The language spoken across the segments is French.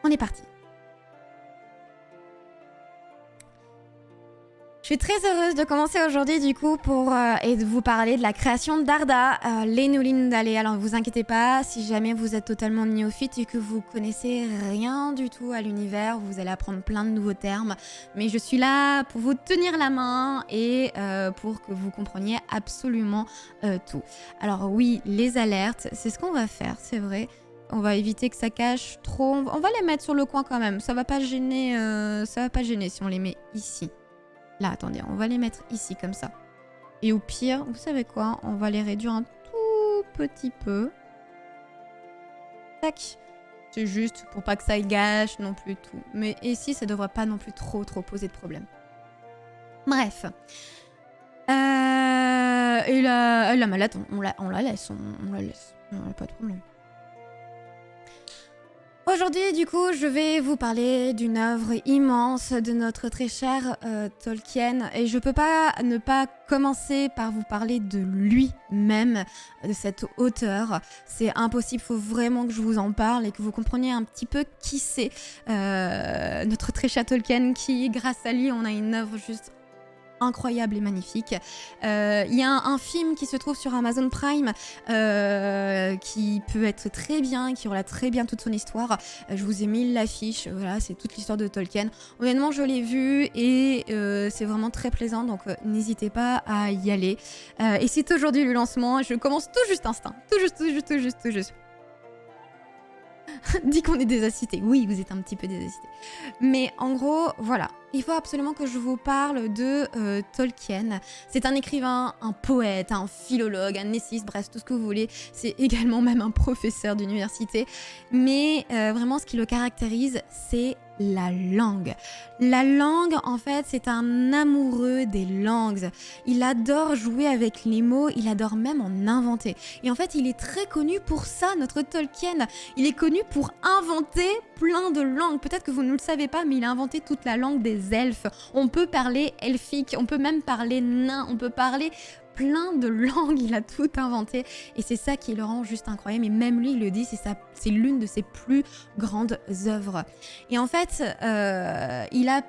On est parti. Je suis très heureuse de commencer aujourd'hui du coup et de vous parler de la création d'Arda, Lenulindale. Alors vous inquiétez pas, si jamais vous êtes totalement néophyte et que vous connaissez rien du tout à l'univers, vous allez apprendre plein de nouveaux termes. Mais je suis là pour vous tenir la main et pour que vous compreniez absolument tout. Alors oui, les alertes, c'est ce qu'on va faire, c'est vrai. On va éviter que ça cache trop. On va les mettre sur le coin quand même. Ça va pas gêner si on les met ici. Là, attendez, on va les mettre ici, comme ça. Et au pire, vous savez quoi? On va les réduire un tout petit peu. Tac. C'est juste pour pas que ça gâche non plus tout. Mais ici, ça devrait pas non plus trop poser de problème. Bref. Et la malade, on la laisse. On la laisse. Pas de problème. Aujourd'hui, du coup, je vais vous parler d'une œuvre immense de notre très cher Tolkien. Et je peux pas ne pas commencer par vous parler de lui-même, de cet auteur. C'est impossible, il faut vraiment que je vous en parle et que vous compreniez un petit peu qui c'est. Notre très cher Tolkien qui, grâce à lui, on a une œuvre juste incroyable et magnifique. Il y a un film qui se trouve sur Amazon Prime qui peut être très bien, qui relate très bien toute son histoire. Je vous ai mis l'affiche, voilà, c'est toute l'histoire de Tolkien. Honnêtement, je l'ai vu et c'est vraiment très plaisant, donc n'hésitez pas à y aller. Et c'est aujourd'hui le lancement, je commence tout juste instinct, tout juste. Dit qu'on est désassisté. Oui, vous êtes un petit peu désassisté. Mais en gros, voilà. Il faut absolument que je vous parle de Tolkien. C'est un écrivain, un poète, un philologue, un essayiste, bref, tout ce que vous voulez. C'est également même un professeur d'université. Mais vraiment, ce qui le caractérise, c'est la langue. La langue, en fait, c'est un amoureux des langues. Il adore jouer avec les mots, il adore même en inventer. Et en fait, il est très connu pour ça, notre Tolkien. Il est connu pour inventer plein de langues. Peut-être que vous ne le savez pas, mais il a inventé toute la langue des elfes. On peut parler elfique, on peut même parler nain, on peut parler plein de langues, il a tout inventé et c'est ça qui le rend juste incroyable. Et même lui, il le dit, c'est l'une de ses plus grandes œuvres. Et en fait, il a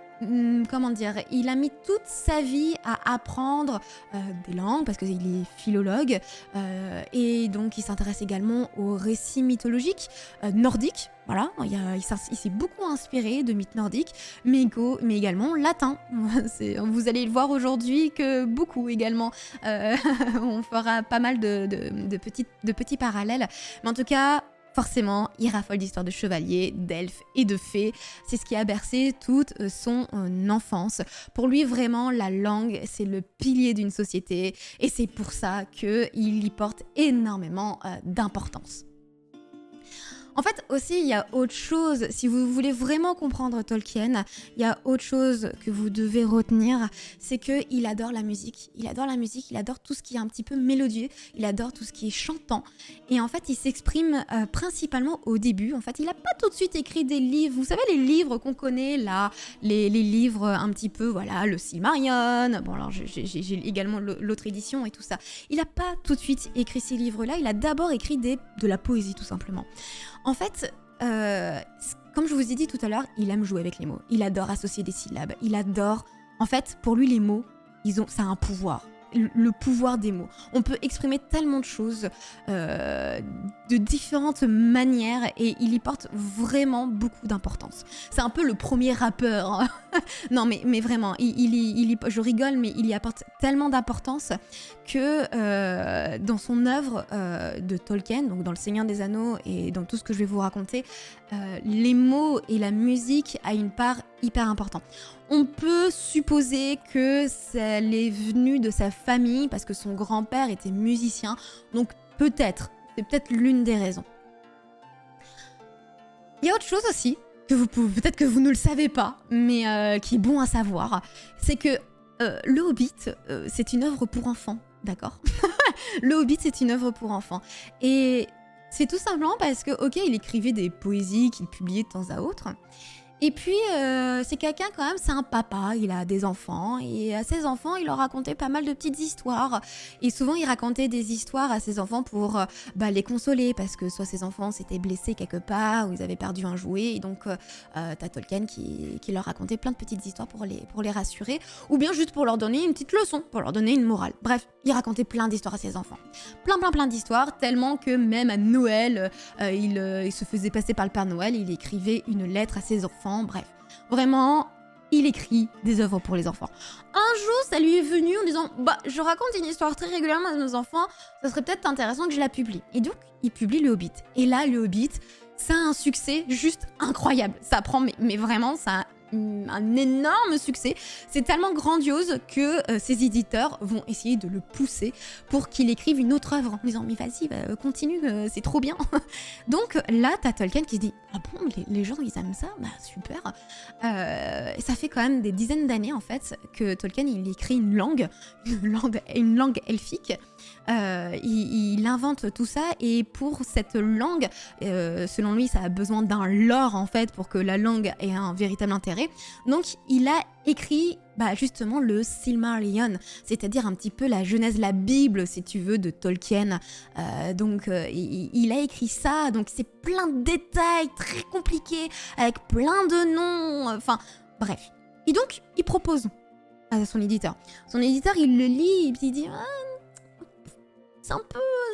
mis toute sa vie à apprendre des langues parce qu'il est philologue et donc il s'intéresse également aux récits mythologiques nordiques. Voilà, il s'est beaucoup inspiré de mythes nordiques, mais également latin. Vous allez le voir aujourd'hui que beaucoup également. On fera pas mal de petits parallèles. Mais en tout cas, forcément, il raffole d'histoires de chevaliers, d'elfes et de fées. C'est ce qui a bercé toute son enfance. Pour lui, vraiment, la langue, c'est le pilier d'une société. Et c'est pour ça qu'il y porte énormément d'importance. En fait, aussi, il y a autre chose. Si vous voulez vraiment comprendre Tolkien, il y a autre chose que vous devez retenir. C'est qu'il adore la musique. Il adore la musique, il adore tout ce qui est un petit peu mélodieux. Il adore tout ce qui est chantant. Et en fait, il s'exprime principalement au début. En fait, il n'a pas tout de suite écrit des livres. Vous savez, les livres qu'on connaît, là, les livres un petit peu, voilà, le Silmarillion. Bon, alors, j'ai également l'autre édition et tout ça. Il n'a pas tout de suite écrit ces livres-là. Il a d'abord écrit de la poésie, tout simplement. En fait, comme je vous ai dit tout à l'heure, il aime jouer avec les mots. Il adore associer des syllabes. Il adore... En fait, pour lui, les mots, ça a un pouvoir. Le pouvoir des mots. On peut exprimer tellement de choses de différentes manières et il y porte vraiment beaucoup d'importance. C'est un peu le premier rappeur. Hein. Non, mais vraiment, je rigole, mais il y apporte tellement d'importance que dans son œuvre de Tolkien, donc dans Le Seigneur des Anneaux et dans tout ce que je vais vous raconter, les mots et la musique a une part hyper importante. On peut supposer que ça l'est venu de sa famille parce que son grand-père était musicien, donc c'est peut-être l'une des raisons. Il y a autre chose aussi, peut-être que vous ne le savez pas, mais qui est bon à savoir, c'est que Le Hobbit, c'est une œuvre pour enfants, d'accord? Le Hobbit, c'est une œuvre pour enfants. Et c'est tout simplement parce que, ok, il écrivait des poésies qu'il publiait de temps à autre, Et puis, c'est quelqu'un quand même, c'est un papa, il a des enfants et à ses enfants, il leur racontait pas mal de petites histoires et souvent, il racontait des histoires à ses enfants pour, les consoler parce que soit ses enfants s'étaient blessés quelque part ou ils avaient perdu un jouet et donc tu Tolkien qui leur racontait plein de petites histoires pour les rassurer ou bien juste pour leur donner une petite leçon, pour leur donner une morale. Bref, il racontait plein d'histoires à ses enfants. Plein d'histoires, tellement que même à Noël, il se faisait passer par le Père Noël, il écrivait une lettre à ses enfants. Bref, vraiment, il écrit des œuvres pour les enfants. Un jour, ça lui est venu en disant je raconte une histoire très régulièrement à nos enfants, ça serait peut-être intéressant que je la publie. Et donc, il publie Le Hobbit. Et là, Le Hobbit, ça a un succès juste incroyable. Ça prend, mais vraiment, ça a un énorme succès. C'est tellement grandiose que ses éditeurs vont essayer de le pousser pour qu'il écrive une autre œuvre en disant mais vas-y, continue, c'est trop bien. Donc là, t'as Tolkien qui se dit ah bon, les gens ils aiment ça, super. Et ça fait quand même des dizaines d'années en fait que Tolkien il écrit une langue elfique. Il invente tout ça et pour cette langue, selon lui, ça a besoin d'un lore en fait pour que la langue ait un véritable intérêt. Donc, il a écrit justement le Silmarillion, c'est-à-dire un petit peu la Genèse, la Bible, si tu veux, de Tolkien. Il a écrit ça, donc c'est plein de détails très compliqués, avec plein de noms, enfin, bref. Et donc, il propose à son éditeur. Son éditeur, il le lit et puis il dit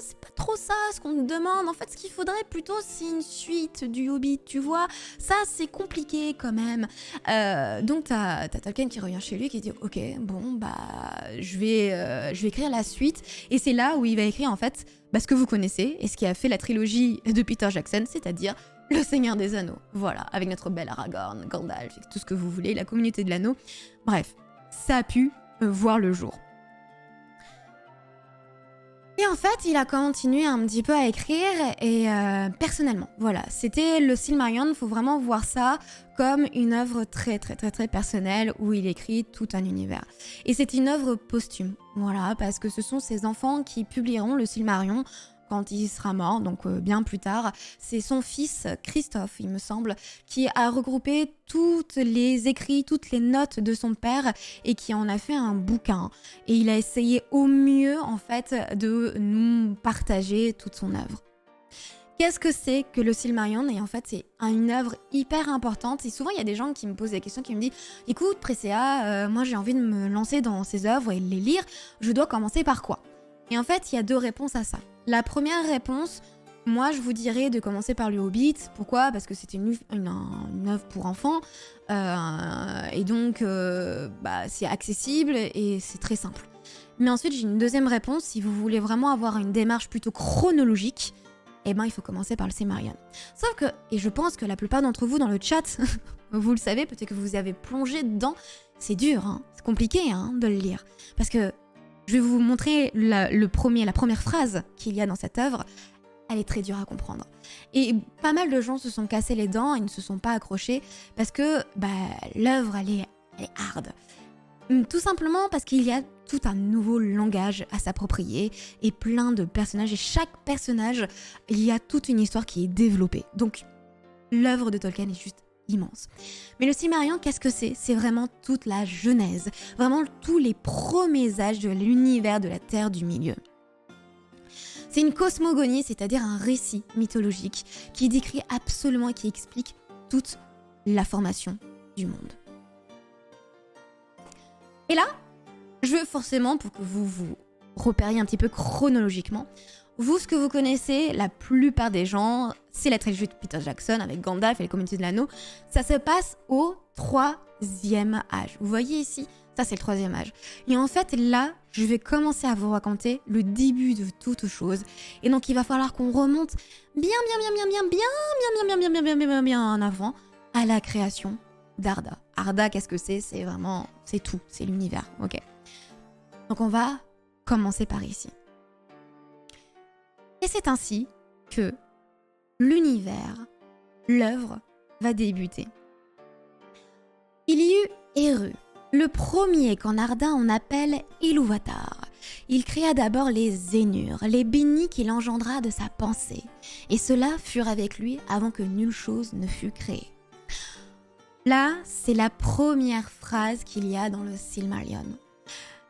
c'est pas trop ça ce qu'on nous demande. En fait, ce qu'il faudrait plutôt, c'est une suite du Hobbit, tu vois. Ça, c'est compliqué quand même. Donc, t'as Tolkien qui revient chez lui qui dit ok, bon, je vais écrire la suite. Et c'est là où il va écrire en fait ce que vous connaissez et ce qui a fait la trilogie de Peter Jackson, c'est-à-dire Le Seigneur des Anneaux. Voilà, avec notre bel Aragorn, Gandalf, tout ce que vous voulez, la communauté de l'anneau. Bref, ça a pu voir le jour. Et en fait, il a continué un petit peu à écrire et personnellement, voilà, c'était le Silmarillion, faut vraiment voir ça comme une œuvre très personnelle où il écrit tout un univers. Et c'est une œuvre posthume, voilà, parce que ce sont ses enfants qui publieront le Silmarillion quand il sera mort, donc bien plus tard. C'est son fils Christophe, il me semble, qui a regroupé tous les écrits, toutes les notes de son père et qui en a fait un bouquin. Et il a essayé au mieux, en fait, de nous partager toute son œuvre. Qu'est-ce que c'est que le Silmarillion? Et en fait, c'est une œuvre hyper importante. Et souvent, il y a des gens qui me posent des questions, qui me disent « Écoute, Presséa, moi j'ai envie de me lancer dans ces œuvres et de les lire. Je dois commencer par quoi ?» Et en fait, il y a deux réponses à ça. La première réponse, moi je vous dirais de commencer par le Hobbit. Pourquoi ? Parce que c'était une œuvre pour enfants. Et donc, c'est accessible et c'est très simple. Mais ensuite, j'ai une deuxième réponse. Si vous voulez vraiment avoir une démarche plutôt chronologique, il faut commencer par le Silmarillion. Sauf que, et je pense que la plupart d'entre vous dans le chat, vous le savez, peut-être que vous avez plongé dedans, c'est dur, hein, c'est compliqué de le lire. Parce que je vais vous montrer la première phrase qu'il y a dans cette œuvre. Elle est très dure à comprendre. Et pas mal de gens se sont cassés les dents et ne se sont pas accrochés parce que l'œuvre, elle est hard. Tout simplement parce qu'il y a tout un nouveau langage à s'approprier et plein de personnages. Et chaque personnage, il y a toute une histoire qui est développée. Donc, l'œuvre de Tolkien est juste immense. Mais le Silmarillion, qu'est-ce que c'est ? C'est vraiment toute la genèse, vraiment tous les premiers âges de l'univers de la Terre du Milieu. C'est une cosmogonie, c'est-à-dire un récit mythologique qui décrit absolument et qui explique toute la formation du monde. Et là, je veux forcément, pour que vous vous repériez un petit peu chronologiquement, vous, ce que vous connaissez, la plupart des gens, c'est la trilogie de Peter Jackson avec Gandalf et les communautés de l'anneau. Ça se passe au 3e âge. Vous voyez ici, ça c'est le 3e âge. Et en fait, là, je vais commencer à vous raconter le début de toute chose. Et donc, il va falloir qu'on remonte bien en avant à la création d'Arda. Arda, qu'est-ce que c'est ? C'est vraiment, c'est tout, c'est l'univers, ok. Donc, on va commencer par ici. Et c'est ainsi que l'univers, l'œuvre, va débuter. Il y eut Eru, le premier qu'en Arda on appelle Ilúvatar. Il créa d'abord les Ainur, les bénis qu'il engendra de sa pensée, et ceux-là furent avec lui avant que nulle chose ne fût créée. Là, c'est la première phrase qu'il y a dans le Silmarillion.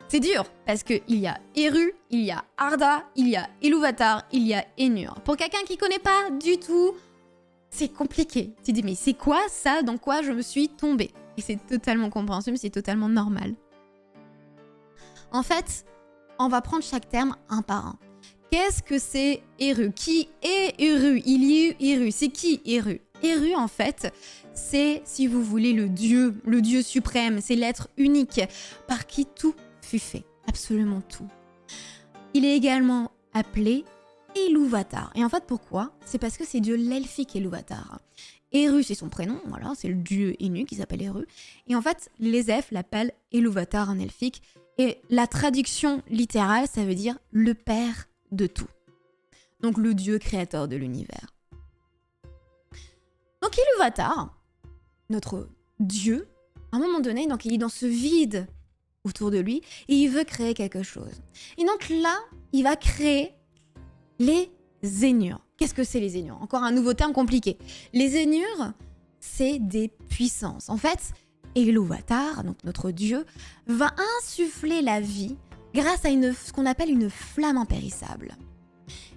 C'est dur, parce qu'il y a Eru, il y a Arda, il y a Ilúvatar, il y a Ainur. Pour quelqu'un qui connaît pas du tout, c'est compliqué. Tu te dis, mais c'est quoi ça? Dans quoi je me suis tombée? Et c'est totalement compréhensible, c'est totalement normal. En fait, on va prendre chaque terme un par un. Qu'est-ce que c'est Eru? Qui est Eru? Il y a eu Eru. C'est qui Eru? Eru, en fait, c'est, si vous voulez, le dieu suprême. C'est l'être unique par qui tout fut fait. Absolument tout. Il est également appelé Ilúvatar. Et en fait, pourquoi? C'est parce que c'est dieu l'elfique Ilúvatar. Eru, c'est son prénom, voilà, c'est le dieu Innu qui s'appelle Eru. Et en fait, les elfes l'appellent Ilúvatar en elfique. Et la traduction littérale, ça veut dire le père de tout. Donc le dieu créateur de l'univers. Donc Ilúvatar, notre dieu, à un moment donné, donc il est dans ce vide autour de lui et il veut créer quelque chose. Et donc là, il va créer les Ainur. Qu'est-ce que c'est les Ainur? Encore un nouveau terme compliqué. Les Ainur, c'est des puissances. En fait, Ilúvatar, donc notre dieu, va insuffler la vie grâce à ce qu'on appelle une flamme impérissable.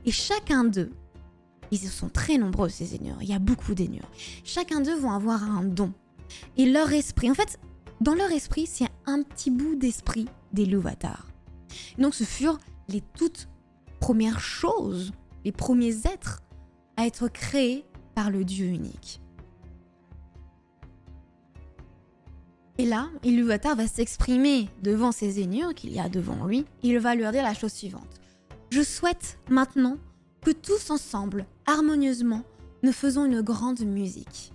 Et chacun d'eux, ils sont très nombreux ces Ainur, il y a beaucoup d'Ainur. Chacun d'eux vont avoir un don. Et leur esprit, en fait, dans leur esprit, c'est un petit bout d'esprit d'Ilúvatar. Donc ce furent les toutes premières choses, les premiers êtres à être créés par le Dieu unique. Et là, Ilúvatar va s'exprimer devant ces Ainur qu'il y a devant lui. Il va leur dire la chose suivante. Je souhaite maintenant que tous ensemble, harmonieusement, nous faisons une grande musique.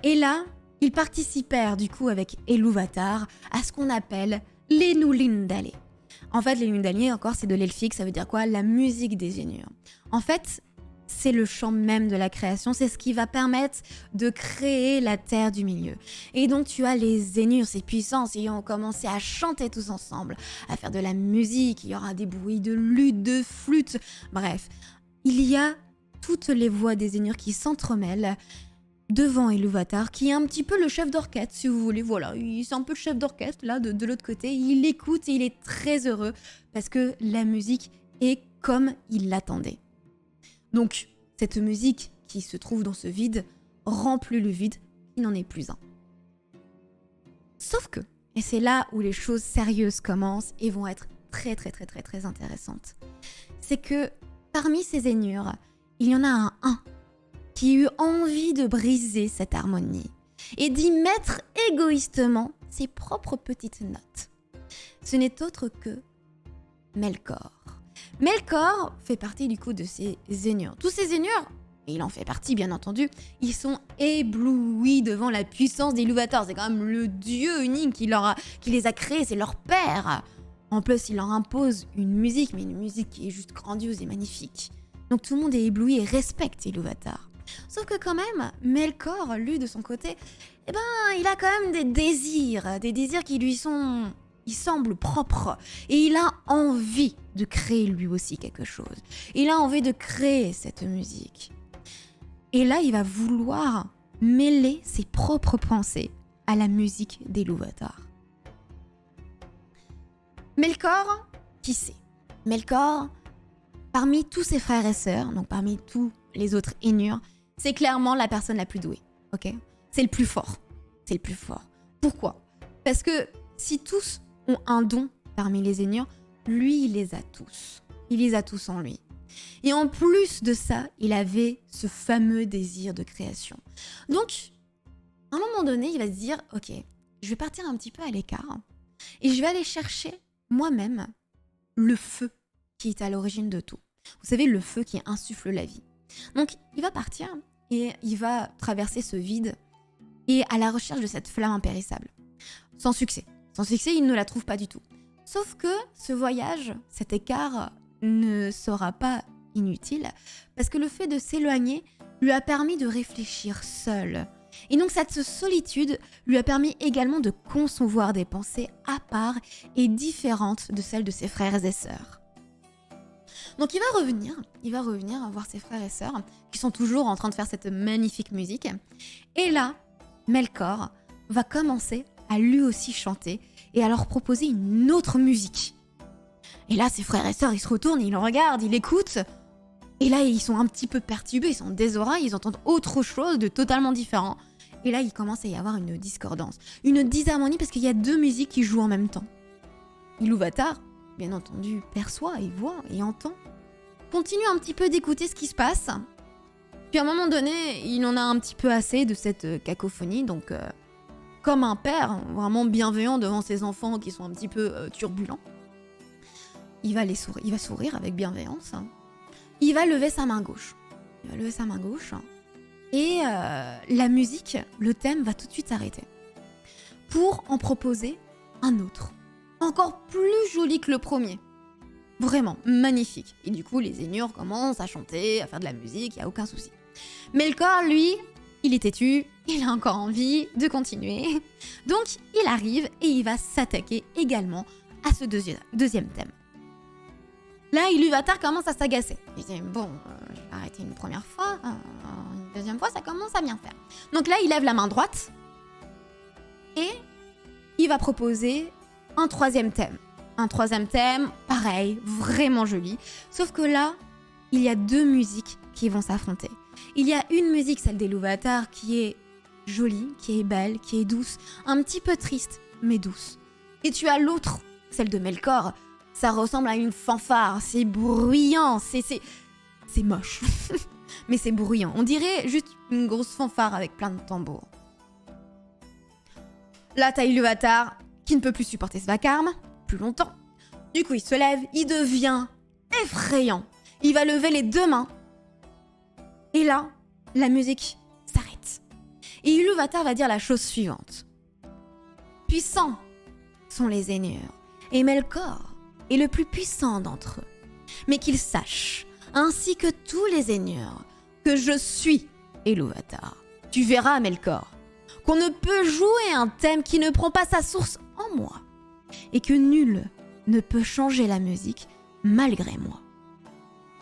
Et là, ils participèrent du coup avec Ilúvatar à ce qu'on appelle l'Enulindale. En fait, l'Enulindale, encore, c'est de l'elfique, ça veut dire quoi? La musique des Ainur. En fait, c'est le chant même de la création, c'est ce qui va permettre de créer la terre du milieu. Et donc tu as les Ainur, ces puissances, ils ont commencé à chanter tous ensemble, à faire de la musique, il y aura des bruits de luth, de flûte, bref. Il y a toutes les voix des Ainur qui s'entremêlent devant Ilúvatar, qui est un petit peu le chef d'orchestre, si vous voulez, voilà, c'est un peu le chef d'orchestre, là, de l'autre côté, il écoute et il est très heureux, parce que la musique est comme il l'attendait. Donc, cette musique qui se trouve dans ce vide remplit le vide, il n'en est plus un. Sauf que, et c'est là où les choses sérieuses commencent et vont être très intéressantes, c'est que parmi ces Ainur, il y en a un qui eut envie de briser cette harmonie et d'y mettre égoïstement ses propres petites notes. Ce n'est autre que Melkor. Melkor fait partie du coup de ces Ainur. Tous ces Ainur, et il en fait partie bien entendu, ils sont éblouis devant la puissance d'Ilúvatar. C'est quand même le dieu unique qui les a créés, c'est leur père. En plus, il leur impose une musique, mais une musique qui est juste grandiose et magnifique. Donc tout le monde est ébloui et respecte Ilúvatar. Sauf que quand même, Melkor, lui de son côté, il a quand même des désirs qui lui sont... Il semble propre et il a envie de créer lui aussi quelque chose. Il a envie de créer cette musique. Et là, il va vouloir mêler ses propres pensées à la musique d'Ilúvatar. Melkor, qui c'est? Melkor, parmi tous ses frères et sœurs, donc parmi tous les autres Ainur, c'est clairement la personne la plus douée. Ok? C'est le plus fort. C'est le plus fort. Pourquoi? Parce que si tous ont un don parmi les Ainur, lui, il les a tous. Il les a tous en lui. Et en plus de ça, il avait ce fameux désir de création. Donc, à un moment donné, il va se dire, ok, je vais partir un petit peu à l'écart et je vais aller chercher moi-même le feu qui est à l'origine de tout. Vous savez, le feu qui insuffle la vie. Donc, il va partir et il va traverser ce vide et à la recherche de cette flamme impérissable. Sans succès. Sans succès, il ne la trouve pas du tout. Sauf que ce voyage, cet écart, ne sera pas inutile parce que le fait de s'éloigner lui a permis de réfléchir seul. Et donc cette solitude lui a permis également de concevoir des pensées à part et différentes de celles de ses frères et sœurs. Donc il va revenir voir ses frères et sœurs qui sont toujours en train de faire cette magnifique musique. Et là, Melkor va commencer à lui aussi chanter et à leur proposer une autre musique. Et là, ses frères et sœurs, ils se retournent, ils le regardent, ils l'écoutent. Et là, ils sont un petit peu perturbés, ils sont des oreilles, ils entendent autre chose de totalement différent. Et là, il commence à y avoir une discordance, une disharmonie parce qu'il y a deux musiques qui jouent en même temps. Iluvatar, bien entendu, perçoit et voit et entend. Continue un petit peu d'écouter ce qui se passe. Puis à un moment donné, il en a un petit peu assez de cette cacophonie, donc comme un père vraiment bienveillant devant ses enfants qui sont un petit peu turbulents, il va sourire avec bienveillance. Il va lever sa main gauche. Et la musique, le thème va tout de suite s'arrêter pour en proposer un autre, encore plus joli que le premier. Vraiment magnifique. Et du coup, les Ainur commencent à chanter, à faire de la musique, il n'y a aucun souci. Mais le corps, lui, il est têtu, il a encore envie de continuer. Donc, il arrive et il va s'attaquer également à ce deuxième thème. Là, Iluvatar commence à s'agacer. Il dit, bon, je vais arrêter une première fois, une deuxième fois, ça commence à bien faire. Donc là, il lève la main droite et il va proposer un troisième thème. Un troisième thème, pareil, vraiment joli. Sauf que là, il y a deux musiques qui vont s'affronter. Il y a une musique, celle d'Iluvatar, qui est jolie, qui est belle, qui est douce, un petit peu triste, mais douce. Et tu as l'autre, celle de Melkor. Ça ressemble à une fanfare, c'est bruyant, c'est moche. Mais c'est bruyant. On dirait juste une grosse fanfare avec plein de tambours. Là, t'as Iluvatar qui ne peut plus supporter ce vacarme plus longtemps. Du coup, il se lève, il devient effrayant. Il va lever les deux mains. Et là, la musique s'arrête. Et Iluvatar va dire la chose suivante. Puissants sont les Ainur, et Melkor est le plus puissant d'entre eux. Mais qu'ils sachent, ainsi que tous les Ainur, que je suis Iluvatar. Tu verras, Melkor, qu'on ne peut jouer un thème qui ne prend pas sa source en moi, et que nul ne peut changer la musique malgré moi.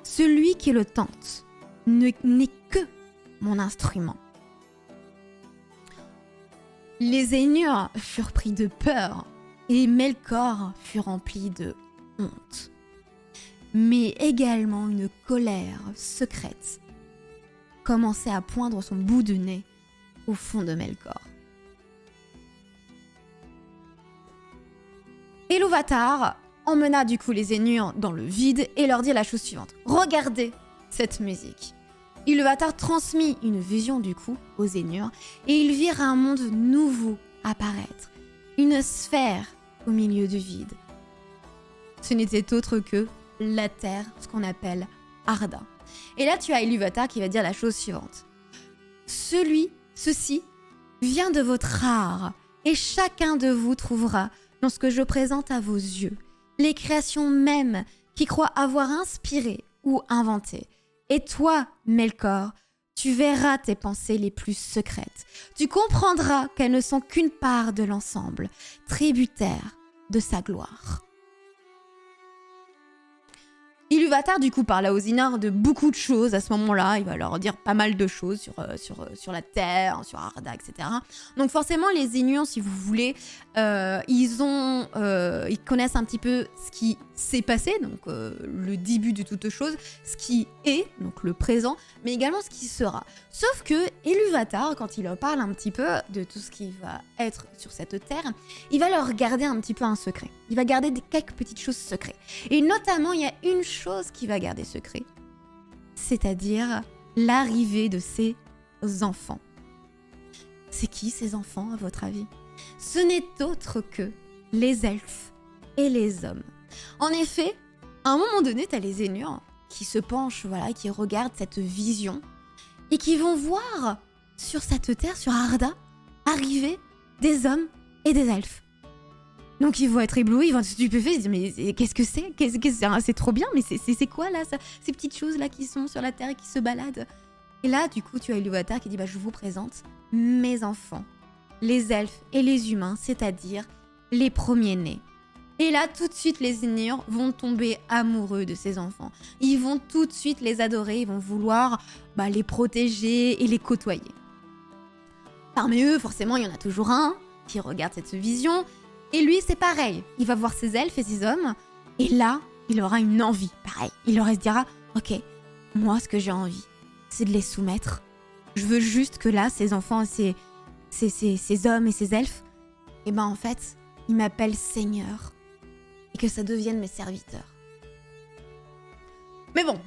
Celui qui le tente n'est que mon instrument. Les Ainur furent pris de peur, et Melkor fut rempli de honte, mais également une colère secrète commençait à poindre son bout de nez au fond de Melkor. Iluvatar emmena du coup les Ainur dans le vide et leur dit la chose suivante. Regardez cette musique. Iluvatar transmit une vision du coup aux Ainur et ils virent un monde nouveau apparaître. Une sphère au milieu du vide. Ce n'était autre que la terre, ce qu'on appelle Arda. Et là, tu as Iluvatar qui va dire la chose suivante. Ceci vient de votre art, et chacun de vous trouvera dans ce que je présente à vos yeux les créations mêmes qui croient avoir inspiré ou inventé. Et toi, Melkor, tu verras tes pensées les plus secrètes. Tu comprendras qu'elles ne sont qu'une part de l'ensemble, tributaire de sa gloire. Iluvatar, du coup, parle aux Ainur de beaucoup de choses à ce moment-là. Il va leur dire pas mal de choses sur la Terre, sur Arda, etc. Donc forcément, les Ainur, si vous voulez, ils connaissent un petit peu ce qui s'est passé, donc le début de toute chose, ce qui est, donc le présent, mais également ce qui sera. Sauf que Iluvatar, quand il leur parle un petit peu de tout ce qui va être sur cette Terre, il va leur garder un petit peu un secret. Il va garder quelques petites choses secrètes. Et notamment, il y a une chose qu'il va garder secret, c'est-à-dire l'arrivée de ses enfants. C'est qui ces enfants, à votre avis? Ce n'est autre que les elfes et les hommes. En effet, à un moment donné, tu as les Ainur qui se penchent, voilà, qui regardent cette vision et qui vont voir sur cette terre, sur Arda, arriver des hommes et des elfes. Donc ils vont être éblouis, ils vont être stupéfaits, ils se disent mais qu'est-ce que c'est? C'est trop bien, mais c'est quoi là ça, ces petites choses là qui sont sur la terre et qui se baladent? Et là du coup tu as Iluvatar qui dit je vous présente mes enfants, les elfes et les humains, c'est-à-dire les premiers-nés. Et là tout de suite les Ainur vont tomber amoureux de ces enfants. Ils vont tout de suite les adorer, ils vont vouloir les protéger et les côtoyer. Parmi eux, forcément, il y en a toujours un qui regarde cette vision. Et lui, c'est pareil. Il va voir ses elfes et ses hommes. Et là, il aura une envie. Pareil. Il leur se dira, ok, moi, ce que j'ai envie, c'est de les soumettre. Je veux juste que là, ces enfants, ces hommes et ces elfes, et ben en fait, ils m'appellent Seigneur. Et que ça devienne mes serviteurs. Mais bon,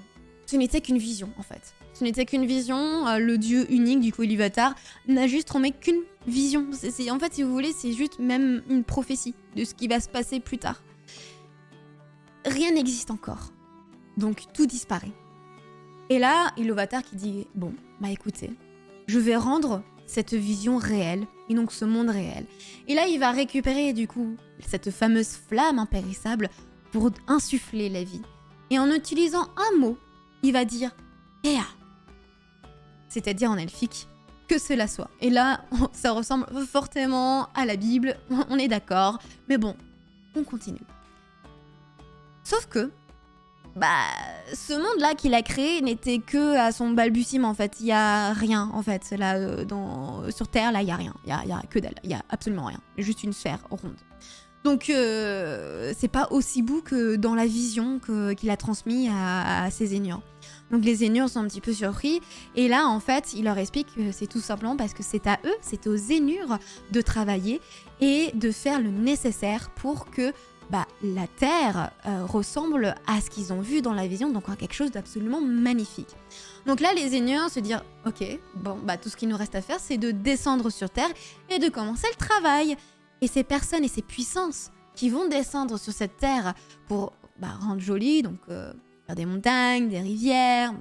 ce n'était qu'une vision, en fait. Ce n'était qu'une vision. Le dieu unique, du coup, Iluvatar, n'a juste remis qu'une vision. En fait, si vous voulez, c'est juste même une prophétie de ce qui va se passer plus tard. Rien n'existe encore. Donc, tout disparaît. Et là, Iluvatar qui dit, bon, bah écoutez, je vais rendre cette vision réelle, et donc ce monde réel. Et là, il va récupérer, du coup, cette fameuse flamme impérissable pour insuffler la vie. Et en utilisant un mot, il va dire Ea, c'est-à-dire en elfique, que cela soit. Et là, ça ressemble fortement à la Bible, on est d'accord, mais bon, on continue. Sauf que, ce monde-là qu'il a créé n'était que à son balbutiement, en fait. Il y a rien, en fait. Là, sur Terre, là, il y a rien. Il y a que dalle. Il y a absolument rien. Juste une sphère ronde. Donc, c'est pas aussi beau que dans la vision qu'il a transmis à ses Zénures. Donc, les Zénures sont un petit peu surpris. Et là, en fait, il leur explique que c'est tout simplement parce que c'est à eux, c'est aux Zénures de travailler et de faire le nécessaire pour que la Terre ressemble à ce qu'ils ont vu dans la vision, donc à quelque chose d'absolument magnifique. Donc là, les Zénures se disent « Ok, bon, tout ce qu'il nous reste à faire, c'est de descendre sur Terre et de commencer le travail. » Et ces personnes et ces puissances qui vont descendre sur cette Terre pour rendre jolie, donc faire des montagnes, des rivières,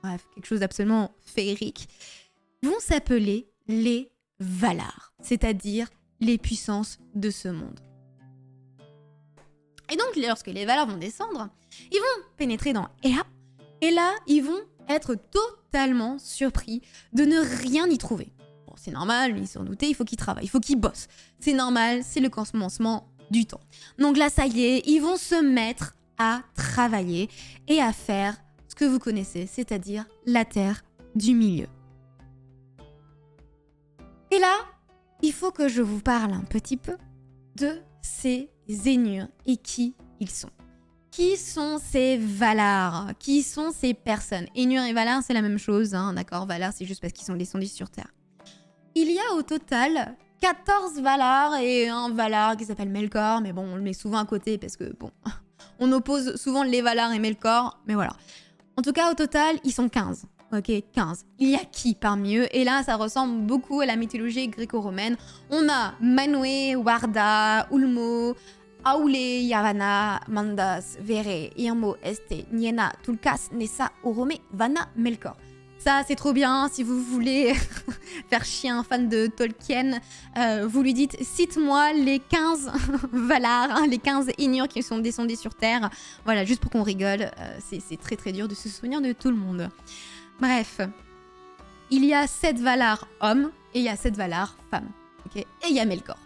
bref, quelque chose d'absolument féerique, vont s'appeler les Valar, c'est-à-dire les puissances de ce monde. Et donc, lorsque les Valar vont descendre, ils vont pénétrer dans Ea, et là, ils vont être totalement surpris de ne rien y trouver. Bon, c'est normal, ils s'en doutaient, il faut qu'ils travaillent, il faut qu'ils bossent. C'est normal, c'est le commencement du temps. Donc là, ça y est, ils vont se mettre à travailler et à faire ce que vous connaissez, c'est-à-dire la Terre du Milieu. Et là, il faut que je vous parle un petit peu de ces Zénures et qui ils sont. Qui sont ces Valar? Qui sont ces personnes? Ainur et Valar, c'est la même chose, hein, d'accord? Valar, c'est juste parce qu'ils sont descendus sur Terre. Il y a au total 14 Valar et un Valar qui s'appelle Melkor, mais bon, on le met souvent à côté parce que, bon, on oppose souvent les Valar et Melkor, mais voilà. En tout cas, au total, ils sont 15. Ok, 15. Il y a qui parmi eux? Et là, ça ressemble beaucoup à la mythologie gréco-romaine. On a Manwë, Warda, Ulmo, Aule, Yavanna, Mandas, Vere, Irmo, Este, Niena, Tulkas, Nessa, Orome, Vanna, Melkor. Ça, c'est trop bien. Si vous voulez faire chier un fan de Tolkien, vous lui dites « Cite-moi les 15 Valar, hein, les 15 Ainur qui sont descendus sur Terre. » Voilà, juste pour qu'on rigole. C'est très très dur de se souvenir de tout le monde. Bref, il y a 7 Valar hommes et il y a 7 Valar femmes. Okay, et il y a Melkor.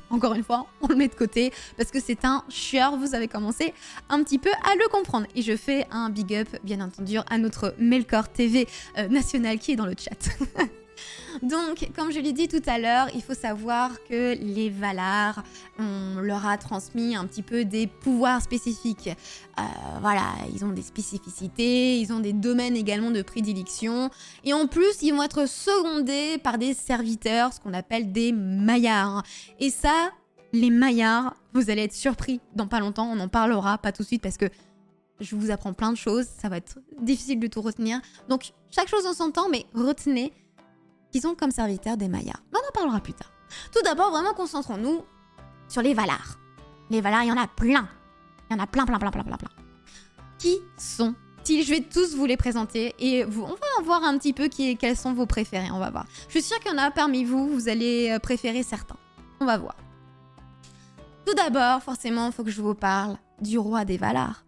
Encore une fois, on le met de côté parce que c'est un chieur, vous avez commencé un petit peu à le comprendre. Et je fais un big up, bien entendu, à notre Melkor TV national qui est dans le chat. Donc, comme je l'ai dit tout à l'heure, il faut savoir que les Valar, on leur a transmis un petit peu des pouvoirs spécifiques. Voilà, ils ont des spécificités, ils ont des domaines également de prédilection. Et en plus, ils vont être secondés par des serviteurs, ce qu'on appelle des Maillards. Et ça, les Maillards, vous allez être surpris dans pas longtemps, on en parlera, pas tout de suite parce que je vous apprends plein de choses, ça va être difficile de tout retenir. Donc, chaque chose en son temps, mais retenez qu'ils sont comme serviteurs des Maillards. Mais on en parlera plus tard. Tout d'abord, vraiment concentrons-nous sur les Valar. Les Valar, il y en a plein. Il y en a plein. Qui sont-ils? Je vais tous vous les présenter et on va voir un petit peu quels sont vos préférés, on va voir. Je suis sûre qu'il y en a parmi vous, vous allez préférer certains. On va voir. Tout d'abord, forcément, il faut que je vous parle du roi des Valar,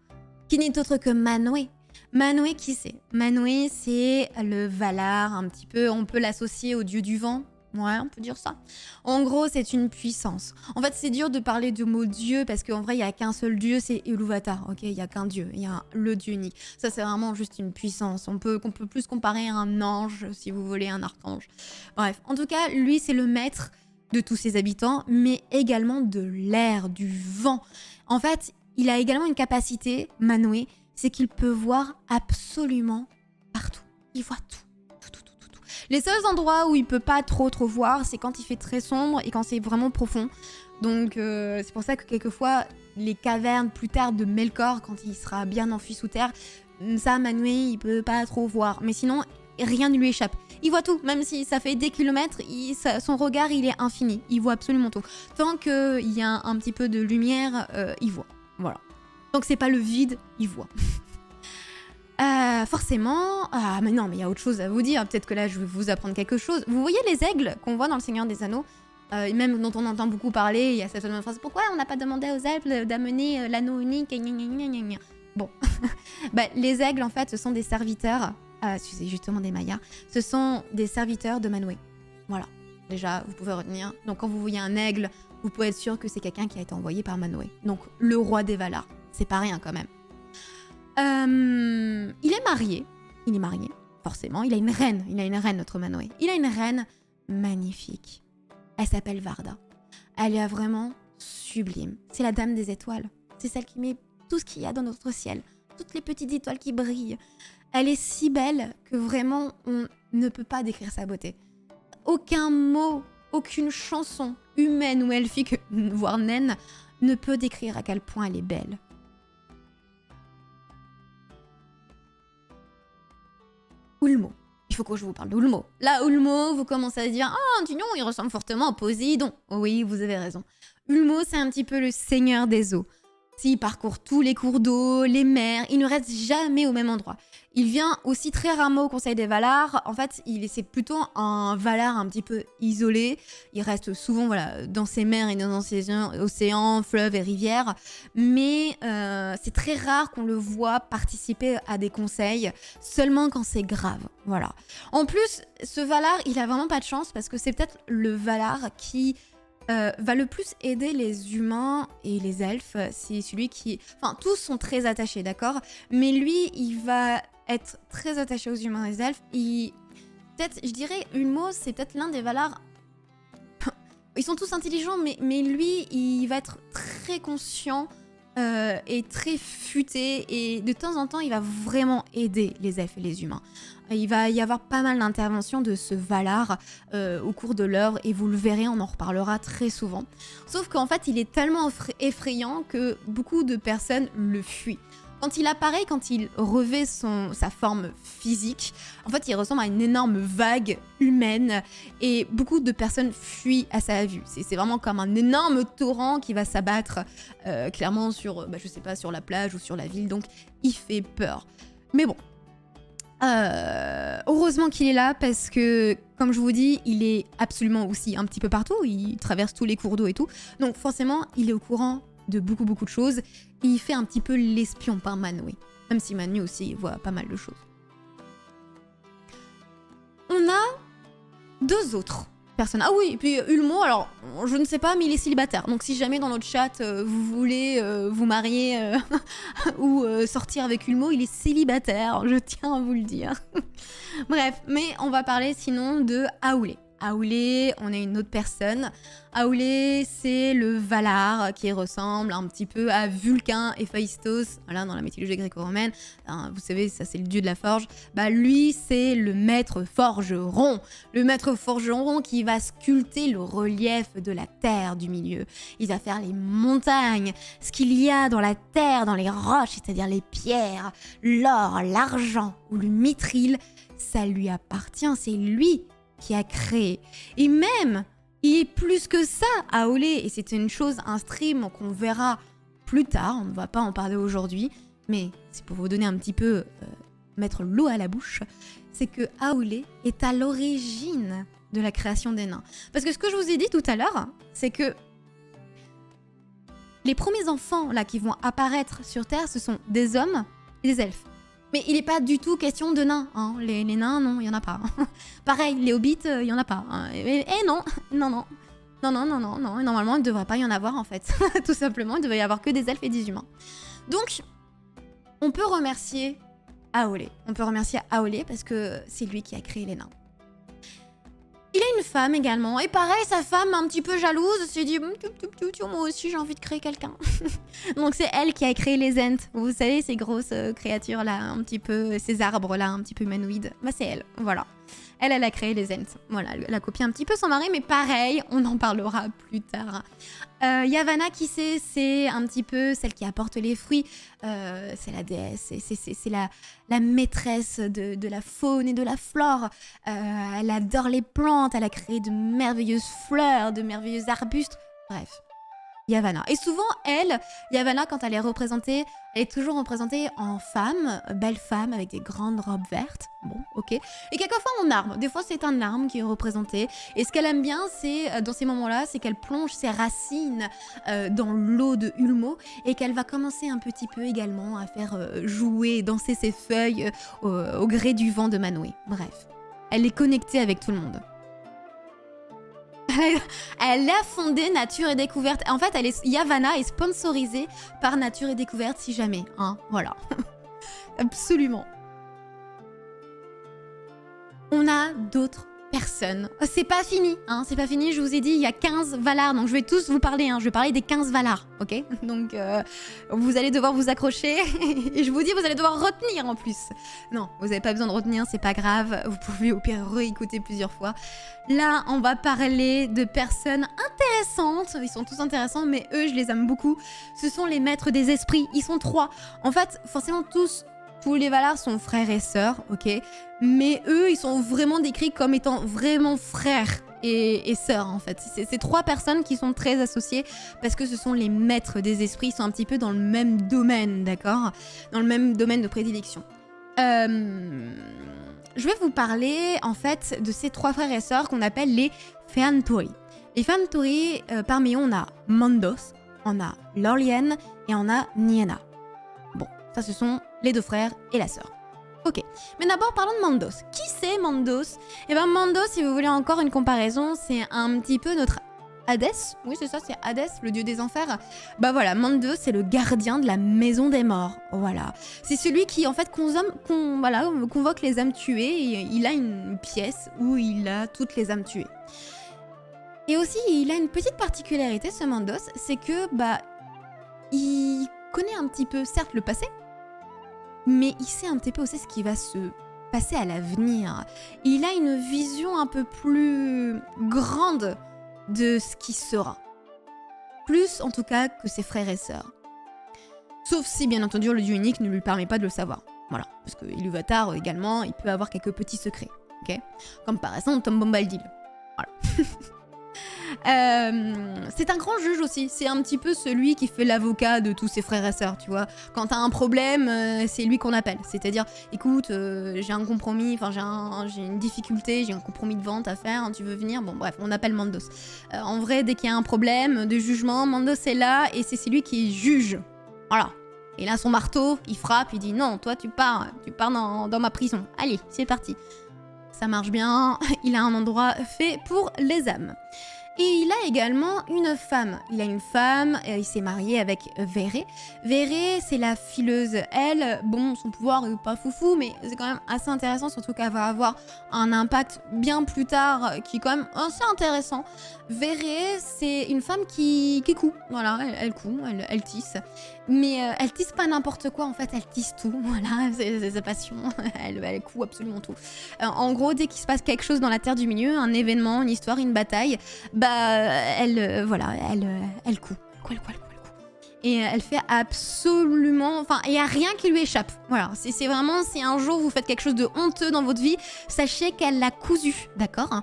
qui n'est autre que Manwë. Manwë, qui c'est? Manwë, c'est le Valar, un petit peu, on peut l'associer au dieu du vent, Ouais, on peut dire ça. En gros, c'est une puissance. En fait, c'est dur de parler de mot Dieu parce qu'en vrai, il n'y a qu'un seul Dieu, c'est Iluvatar. Ok, il n'y a qu'un Dieu, il y a le Dieu unique. Ça, c'est vraiment juste une puissance. Qu'on peut plus comparer à un ange, si vous voulez, un archange. Bref, en tout cas, lui, c'est le maître de tous ses habitants, mais également de l'air, du vent. En fait, il a également une capacité, Manwë, c'est qu'il peut voir absolument partout. Il voit tout. Les seuls endroits où il peut pas trop voir, c'est quand il fait très sombre et quand c'est vraiment profond. Donc c'est pour ça que quelquefois, les cavernes plus tard de Melkor, quand il sera bien enfui sous terre, ça, Manwë, il peut pas trop voir. Mais sinon, rien ne lui échappe. Il voit tout, même si ça fait des kilomètres, son regard, il est infini. Il voit absolument tout. Tant qu'il y a un petit peu de lumière, il voit. Voilà. Tant que c'est pas le vide, il voit. Forcément... Ah, mais non, mais il y a autre chose à vous dire. Peut-être que là, je vais vous apprendre quelque chose. Vous voyez les aigles qu'on voit dans Le Seigneur des Anneaux, même dont on entend beaucoup parler, il y a cette fameuse phrase « Pourquoi on n'a pas demandé aux elfes d'amener l'anneau unique ?» Bon. Bah, les aigles, en fait, ce sont des serviteurs... c'est justement des Mayas. Ce sont des serviteurs de Manwë. Voilà. Déjà, vous pouvez retenir. Donc, quand vous voyez un aigle, vous pouvez être sûr que c'est quelqu'un qui a été envoyé par Manwë. Donc, le roi des Valar. C'est pas rien, quand même. Il est marié, forcément. Il a une reine, notre Manwë. Il a une reine magnifique. Elle s'appelle Varda. Elle est vraiment sublime. C'est la dame des étoiles. C'est celle qui met tout ce qu'il y a dans notre ciel. Toutes les petites étoiles qui brillent. Elle est si belle que vraiment, on ne peut pas décrire sa beauté. Aucun mot, aucune chanson humaine ou elfique, voire naine, ne peut décrire à quel point elle est belle. Ulmo. Il faut que je vous parle d'Ulmo. Là, Ulmo, vous commencez à dire « Ah, dis donc, il ressemble fortement à Poséidon. » Oui, vous avez raison. Ulmo, c'est un petit peu le seigneur des eaux. S'il parcourt tous les cours d'eau, les mers, il ne reste jamais au même endroit. Il vient aussi très rarement au Conseil des Valar. En fait, c'est plutôt un Valar un petit peu isolé. Il reste souvent dans ses mers et dans ses océans, fleuves et rivières. Mais c'est très rare qu'on le voit participer à des conseils, seulement quand c'est grave. Voilà. En plus, ce Valar, il a vraiment pas de chance parce que c'est peut-être le Valar qui... va le plus aider les humains et les elfes. C'est celui qui... Enfin, tous sont très attachés, d'accord ? Mais lui, il va être très attaché aux humains et aux elfes. Peut-être, je dirais, Ulmo, c'est peut-être l'un des Valar... Ils sont tous intelligents, mais lui, il va être très conscient et très futé. Et de temps en temps, il va vraiment aider les elfes et les humains. Il va y avoir pas mal d'interventions de ce Valar au cours de l'œuvre et vous le verrez, on en reparlera très souvent. Sauf qu'en fait, il est tellement effrayant que beaucoup de personnes le fuient. Quand il apparaît, quand il revêt sa forme physique, en fait, il ressemble à une énorme vague humaine et beaucoup de personnes fuient à sa vue. C'est vraiment comme un énorme torrent qui va s'abattre clairement sur, je sais pas, sur la plage ou sur la ville. Donc, il fait peur. Mais bon. Heureusement qu'il est là parce que, comme je vous dis, il est absolument aussi un petit peu partout, il traverse tous les cours d'eau et tout, donc forcément il est au courant de beaucoup de choses et il fait un petit peu l'espion par Manwë, même si Manwë aussi voit pas mal de choses. On a deux autres personnes. Ah oui, et puis Ulmo, alors je ne sais pas, mais il est célibataire. Donc si jamais dans notre chat vous voulez vous marier ou sortir avec Ulmo, il est célibataire, je tiens à vous le dire. Bref, mais on va parler sinon de Aulë. Aulë, on a une autre personne. Aulë, c'est le Valar qui ressemble un petit peu à Vulcain et Héphaïstos, voilà, dans la mythologie gréco-romaine. Vous savez, ça c'est le dieu de la forge. Bah lui, c'est le maître forgeron. Le maître forgeron qui va sculpter le relief de la terre du milieu. Il va faire les montagnes, ce qu'il y a dans la terre, dans les roches, c'est-à-dire les pierres, l'or, l'argent ou le mithril, ça lui appartient, c'est lui qui a créé. Et même, il est plus que ça, Aulë, et c'est une chose, un stream qu'on verra plus tard, on ne va pas en parler aujourd'hui, mais c'est pour vous donner un petit peu, mettre l'eau à la bouche, c'est que Aulë est à l'origine de la création des nains. Parce que ce que je vous ai dit tout à l'heure, c'est que les premiers enfants là qui vont apparaître sur Terre, ce sont des hommes et des elfes. Mais il n'est pas du tout question de nains. Hein. Les nains, non, il n'y en a pas. Pareil, les hobbits, il n'y en a pas. Hein. Et non, non, non. Non, non, non, non, non. Et normalement, il ne devrait pas y en avoir, en fait. Tout simplement, il devrait y avoir que des elfes et des humains. Donc, on peut remercier Aolé. On peut remercier Aolé parce que c'est lui qui a créé les nains. Il a une femme également. Et pareil, sa femme, un petit peu jalouse, s'est dit moi aussi, j'ai envie de créer quelqu'un. Donc, c'est elle qui a créé les Ents. Vous savez, ces grosses créatures-là, un petit peu, ces arbres-là, un petit peu humanoïdes. Bah, c'est elle. Voilà. Elle a créé les Ents. Voilà, elle a copié un petit peu son mari, mais pareil, on en parlera plus tard. Yavanna, qui c'est un petit peu celle qui apporte les fruits. C'est la déesse, c'est la maîtresse de la faune et de la flore. Elle adore les plantes, elle a créé de merveilleuses fleurs, de merveilleux arbustes. Bref. Yavanna. Et souvent, Yavanna, quand elle est représentée, elle est toujours représentée en femme, belle femme, avec des grandes robes vertes. Bon, ok. Et quelquefois en arme. Des fois, c'est un arme qui est représenté. Et ce qu'elle aime bien, c'est, dans ces moments-là, c'est qu'elle plonge ses racines dans l'eau de Ulmo et qu'elle va commencer un petit peu également à faire jouer, danser ses feuilles au gré du vent de Manwë. Bref. Elle est connectée avec tout le monde. Elle a fondé Nature et Découverte. En fait, Yavanna est sponsorisée par Nature et Découverte si jamais. Hein, voilà. Absolument. On a d'autres personnes. C'est pas fini, hein, c'est pas fini. Je vous ai dit, il y a 15 Valar. Donc, je vais tous vous parler. Hein, je vais parler des 15 Valar, ok? Donc, vous allez devoir vous accrocher. Et je vous dis, vous allez devoir retenir en plus. Non, vous n'avez pas besoin de retenir, c'est pas grave. Vous pouvez au pire réécouter plusieurs fois. Là, on va parler de personnes intéressantes. Ils sont tous intéressants, mais eux, je les aime beaucoup. Ce sont les maîtres des esprits. Ils sont 3. En fait, forcément, tous les Valar sont frères et sœurs, ok? Mais eux, ils sont vraiment décrits comme étant vraiment frères et sœurs, en fait. C'est 3 personnes qui sont très associées parce que ce sont les maîtres des esprits. Ils sont un petit peu dans le même domaine, d'accord? Dans le même domaine de prédilection. Je vais vous parler, en fait, de ces 3 frères et sœurs qu'on appelle les Feantori. Les Feantori, parmi eux, on a Mandos, on a Lorien et on a Nienna. Bon, ça, ce sont les 2 frères et la sœur. Ok, mais d'abord parlons de Mandos. Qui c'est Mandos? Eh bien Mandos, si vous voulez encore une comparaison, c'est un petit peu notre Hadès. Oui, c'est ça, c'est Hadès, le dieu des enfers. Bah voilà, Mandos, c'est le gardien de la maison des morts. Voilà. C'est celui qui, en fait, convoque les âmes tuées. Et il a une pièce où il a toutes les âmes tuées. Et aussi, il a une petite particularité, ce Mandos, c'est que, il connaît un petit peu, certes, le passé, mais il sait un petit peu aussi ce qui va se passer à l'avenir. Il a une vision un peu plus grande de ce qui sera. Plus, en tout cas, que ses frères et sœurs. Sauf si, bien entendu, le dieu unique ne lui permet pas de le savoir. Voilà, parce que Ilúvatar, également, il peut avoir quelques petits secrets. Ok, comme par exemple Tom Bombadil. Voilà. C'est un grand juge aussi, c'est un petit peu celui qui fait l'avocat de tous ses frères et sœurs, tu vois. Quand t'as un problème, c'est lui qu'on appelle. C'est-à-dire, écoute, j'ai un compromis, j'ai une difficulté, j'ai un compromis de vente à faire, hein, tu veux venir? Bon, bref, on appelle Mandos. En vrai, dès qu'il y a un problème de jugement, Mandos est là et c'est celui qui juge. Voilà. Et là, son marteau, il frappe, il dit non, toi tu pars dans ma prison. Allez, c'est parti. Ça marche bien, il a un endroit fait pour les âmes. Et il a également une femme. Il a une femme, il s'est marié avec Véré. Véré, c'est la fileuse. Elle, bon, son pouvoir est pas foufou, mais c'est quand même assez intéressant, surtout qu'elle va avoir un impact bien plus tard qui est quand même assez intéressant. Véré, c'est une femme qui coud. Voilà, elle coud, elle tisse. Mais elle tisse pas n'importe quoi, en fait, elle tisse tout. Voilà, c'est sa passion. Elle coud absolument tout. En gros, dès qu'il se passe quelque chose dans la Terre du Milieu, un événement, une histoire, une bataille, elle coud. Elle coud. Et elle fait absolument... Enfin, il n'y a rien qui lui échappe. Voilà, c'est vraiment... Si un jour vous faites quelque chose de honteux dans votre vie, sachez qu'elle l'a cousu, d'accord?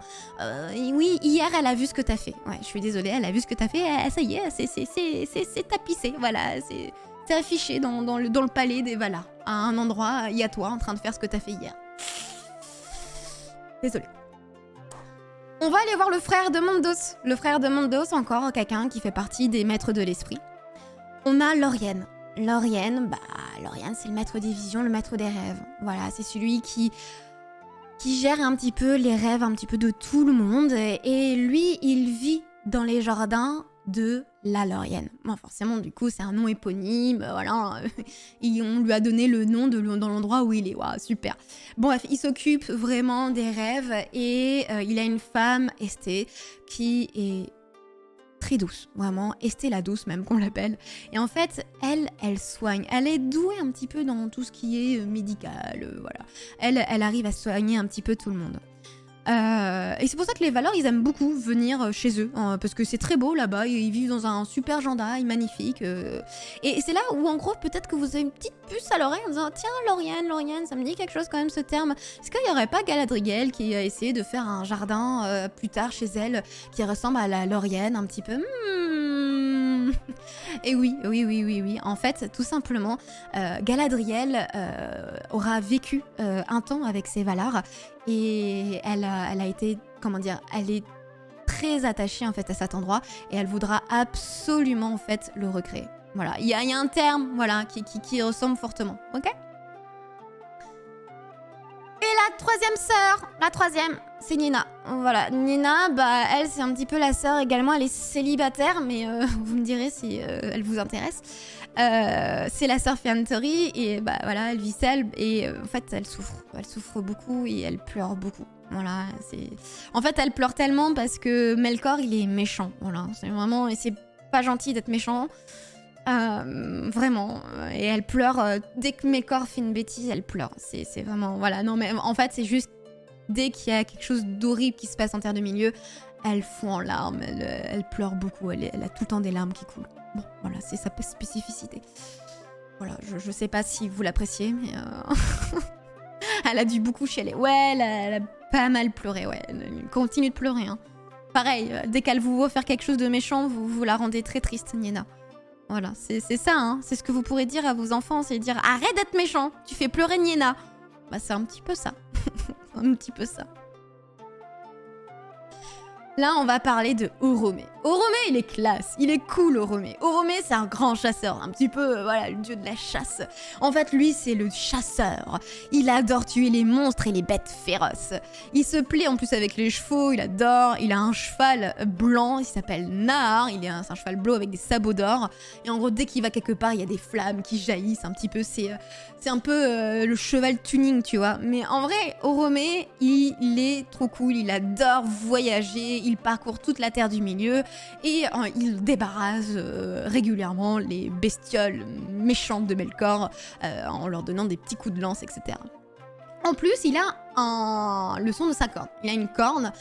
Oui, hier, elle a vu ce que t'as fait. Ouais, je suis désolée, elle a vu ce que t'as fait. Ça y est, c'est tapissé. Voilà, c'est affiché dans le palais des Valar. À un endroit, il y a toi en train de faire ce que t'as fait hier. Désolée. On va aller voir le frère de Mandos. Le frère de Mandos, encore quelqu'un qui fait partie des maîtres de l'esprit. On a Lorien. Lorien, Lorian, c'est le maître des visions, le maître des rêves. Voilà, c'est celui qui gère un petit peu les rêves un petit peu de tout le monde. Et lui, il vit dans les jardins de la Lorienne. Bon, forcément, du coup, c'est un nom éponyme, voilà. Et on lui a donné le nom dans l'endroit où il est. Waouh, super. Bon, bref, il s'occupe vraiment des rêves et il a une femme, Esté, qui est très douce, vraiment, Esté la douce même qu'on l'appelle. Et en fait, elle soigne. Elle est douée un petit peu dans tout ce qui est médical, voilà. Elle arrive à soigner un petit peu tout le monde. Et c'est pour ça que les Valors, ils aiment beaucoup venir chez eux, hein, parce que c'est très beau là-bas, ils vivent dans un super gendarme magnifique. Et c'est là où, en gros, peut-être que vous avez une petite puce à l'oreille en disant « Tiens, Lorian, ça me dit quelque chose quand même ce terme. Est-ce qu'il n'y aurait pas Galadriel qui a essayé de faire un jardin plus tard chez elle qui ressemble à la Lorienne un petit peu Et oui. En fait, tout simplement, Galadriel aura vécu un temps avec ses Valar et elle a été, comment dire, elle est très attachée en fait à cet endroit et elle voudra absolument en fait le recréer. Voilà, il y a un terme voilà qui ressemble fortement, ok? Et la troisième, c'est Nina. Voilà, Nina, bah elle c'est un petit peu la sœur également, elle est célibataire, mais vous me direz si elle vous intéresse. C'est la sœur Fiantori et bah voilà, elle vit seule et en fait elle souffre beaucoup et elle pleure beaucoup. Voilà, en fait elle pleure tellement parce que Melkor il est méchant. Voilà, c'est vraiment et c'est pas gentil d'être méchant. Vraiment, et elle pleure dès que Melkor fait une bêtise, elle pleure. C'est vraiment voilà. Non mais en fait c'est juste dès qu'il y a quelque chose d'horrible qui se passe en Terre de Milieu, elle fond en larmes, elle pleure beaucoup, elle a tout le temps des larmes qui coulent. Bon, voilà, c'est sa spécificité. Voilà, je sais pas si vous l'appréciez, mais elle a dû beaucoup chialer. Ouais, elle a pas mal pleuré, ouais. Elle continue de pleurer, hein. Pareil, dès qu'elle vous voit faire quelque chose de méchant, vous la rendez très triste, Niena. Voilà, c'est ça, hein. C'est ce que vous pourrez dire à vos enfants, c'est dire « Arrête d'être méchant, tu fais pleurer Niena !» Bah c'est un petit peu ça. Un petit peu ça. Là, on va parler de Oromé. Oromé, il est classe, il est cool, Oromé. Oromé, c'est un grand chasseur, un petit peu, voilà, le dieu de la chasse. En fait, lui, c'est le chasseur. Il adore tuer les monstres et les bêtes féroces. Il se plaît en plus avec les chevaux, il adore. Il a un cheval blanc, il s'appelle Nahar. C'est un cheval bleu avec des sabots d'or. Et en gros, dès qu'il va quelque part, il y a des flammes qui jaillissent un petit peu. C'est un peu le cheval tuning, tu vois. Mais en vrai, Oromé, il est trop cool, il adore voyager. Il parcourt toute la Terre du Milieu et il débarrasse régulièrement les bestioles méchantes de Melkor en leur donnant des petits coups de lance, etc. En plus, il a le son de sa corne. Il a une corne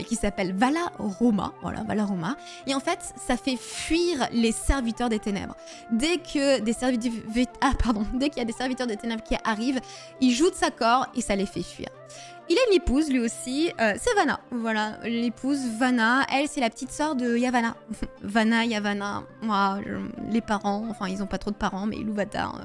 qui s'appelle Valaroma. Voilà, Valaroma. Et en fait, ça fait fuir les serviteurs des ténèbres. Dès qu'il y a des serviteurs des ténèbres qui arrivent, il joue de sa corne et ça les fait fuir. Il a une épouse, lui aussi, c'est Vanna. Voilà, l'épouse Vanna, elle, c'est la petite sœur de Yavanna. Vanna, Yavanna, moi, les parents, enfin, ils ont pas trop de parents, mais Iluvatar,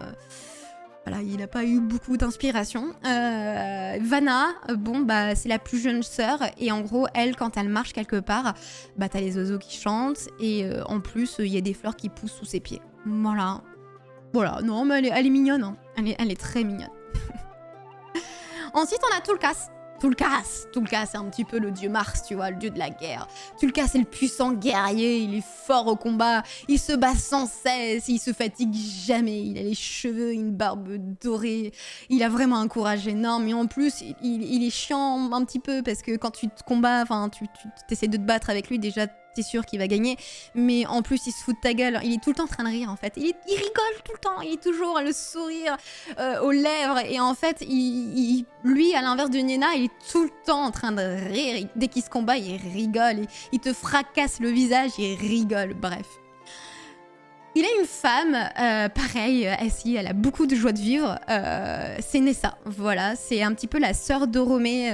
voilà, il n'a pas eu beaucoup d'inspiration. Vanna, bon, bah, c'est la plus jeune sœur, et en gros, elle, quand elle marche quelque part, bah, t'as les oiseaux qui chantent, et en plus, il y a des fleurs qui poussent sous ses pieds. Voilà. Voilà, non, mais elle est mignonne, hein. Elle est très mignonne. Ensuite, on a Tulkas. Tulkas, c'est un petit peu le dieu Mars, tu vois, le dieu de la guerre. Tulkas, c'est le puissant guerrier, il est fort au combat, il se bat sans cesse, il se fatigue jamais, il a les cheveux, une barbe dorée, il a vraiment un courage énorme, et en plus, il est chiant un petit peu, parce que quand tu te combats, enfin, tu essaies de te battre avec lui, déjà, t'es sûr qu'il va gagner, mais en plus il se fout de ta gueule, il est tout le temps en train de rire en fait, il rigole tout le temps, il est toujours le sourire aux lèvres, et en fait lui à l'inverse de Niena, il est tout le temps en train de rire, dès qu'il se combat il rigole, il te fracasse le visage, il rigole, bref. Il a une femme, pareil, elle a beaucoup de joie de vivre, c'est Nessa, voilà, c'est un petit peu la sœur d'Oromé,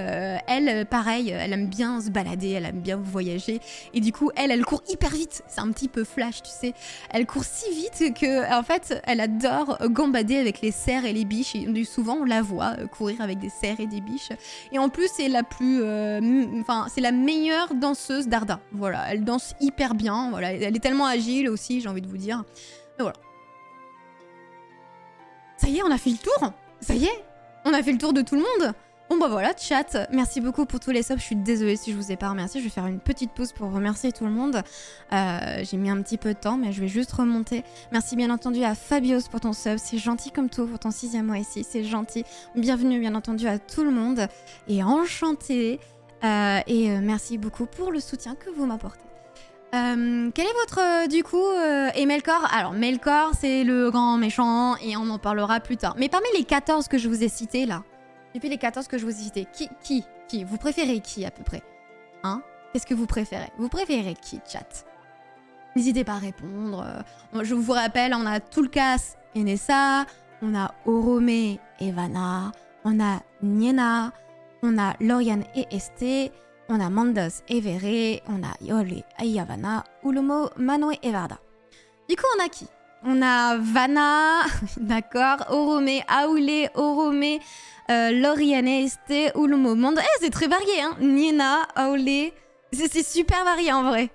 elle, pareil, elle aime bien se balader, elle aime bien voyager, et du coup, elle court hyper vite, c'est un petit peu Flash, tu sais, elle court si vite que, en fait, elle adore gambader avec les cerfs et les biches, et souvent on la voit courir avec des cerfs et des biches, et en plus, c'est la plus, c'est la meilleure danseuse d'Arda, voilà, elle danse hyper bien, voilà, elle est tellement agile aussi, j'ai envie de vous dire. Mais voilà. Ça y est, on a fait le tour. Ça y est, on a fait le tour de tout le monde. Bon bah voilà, chat, merci beaucoup pour tous les subs, je suis désolée si je vous ai pas remercié, je vais faire une petite pause pour remercier tout le monde. J'ai mis un petit peu de temps, mais je vais juste remonter. Merci bien entendu à Fabios pour ton sub, c'est gentil comme tout, pour ton 6e mois ici, c'est gentil. Bienvenue bien entendu à tout le monde, et enchanté, merci beaucoup pour le soutien que vous m'apportez. Quel est votre, du coup, et Melkor? Alors, Melkor, c'est le grand méchant, et on en parlera plus tard. Mais parmi les 14 que je vous ai cités, là, depuis les 14 que je vous ai cités, qui vous préférez qui, à peu près? Hein? Qu'est-ce que vous préférez? Vous préférez qui, chat? N'hésitez pas à répondre. Je vous rappelle, on a Tulkas et Nessa, on a Orome et Vanna, on a Niena, on a Lorian et Esté, on a Mandos et Vere, on a Yol et Yavanna, Ulumo, Manoe et Varda. Du coup, on a qui? On a Vanna, d'accord, Orome, Aoulé, Orome, Lorian et Esté, Ulumo, Mandos. C'est très varié, hein. Niena, Aoulé, c'est super varié en vrai.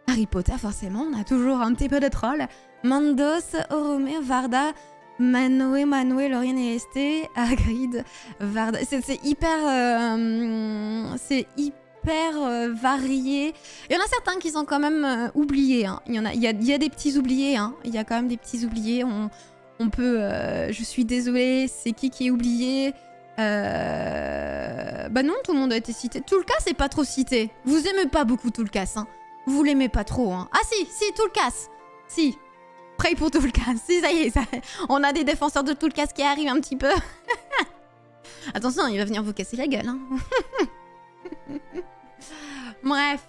Harry Potter, forcément, on a toujours un petit peu de troll. Mandos, Orome, Varda, Manoe, Lorian et Esté, Hagrid, Varda. C'est hyper... c'est hyper varié. Il y en a certains qui sont quand même oubliés. Hein. Il y a des petits oubliés. Hein. Il y a quand même des petits oubliés. On peut... je suis désolée, c'est qui est oublié? Bah non, tout le monde a été cité. Tulkas, c'est pas trop cité. Vous aimez pas beaucoup Tulkas, hein. Vous l'aimez pas trop, hein. Ah si, Tulkas. Si. Pray pour Tulkas. Si, ça y est, on a des défenseurs de Tulkas qui arrivent un petit peu. Attention, il va venir vous casser la gueule, hein. Bref.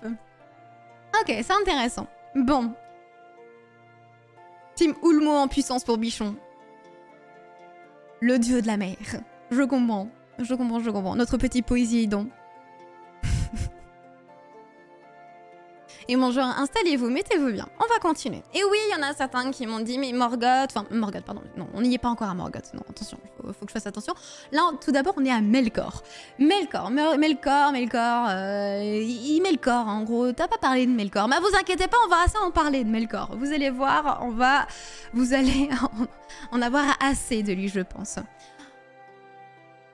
Ok, c'est intéressant. Bon. Team Ulmo en puissance pour Bichon. Le dieu de la mer. Je comprends. Notre petit Poséidon. Et bonjour, installez-vous, mettez-vous bien. On va continuer. Et oui, il y en a certains qui m'ont dit, mais Morgoth... Enfin, Morgoth, pardon. Non, on n'y est pas encore à Morgoth. Non, attention, faut que je fasse attention. Là, tout d'abord, on est à Melkor. Melkor, en gros. T'as pas parlé de Melkor. Mais vous inquiétez pas, on va assez en parler de Melkor. Vous allez voir, vous allez en avoir assez de lui, je pense.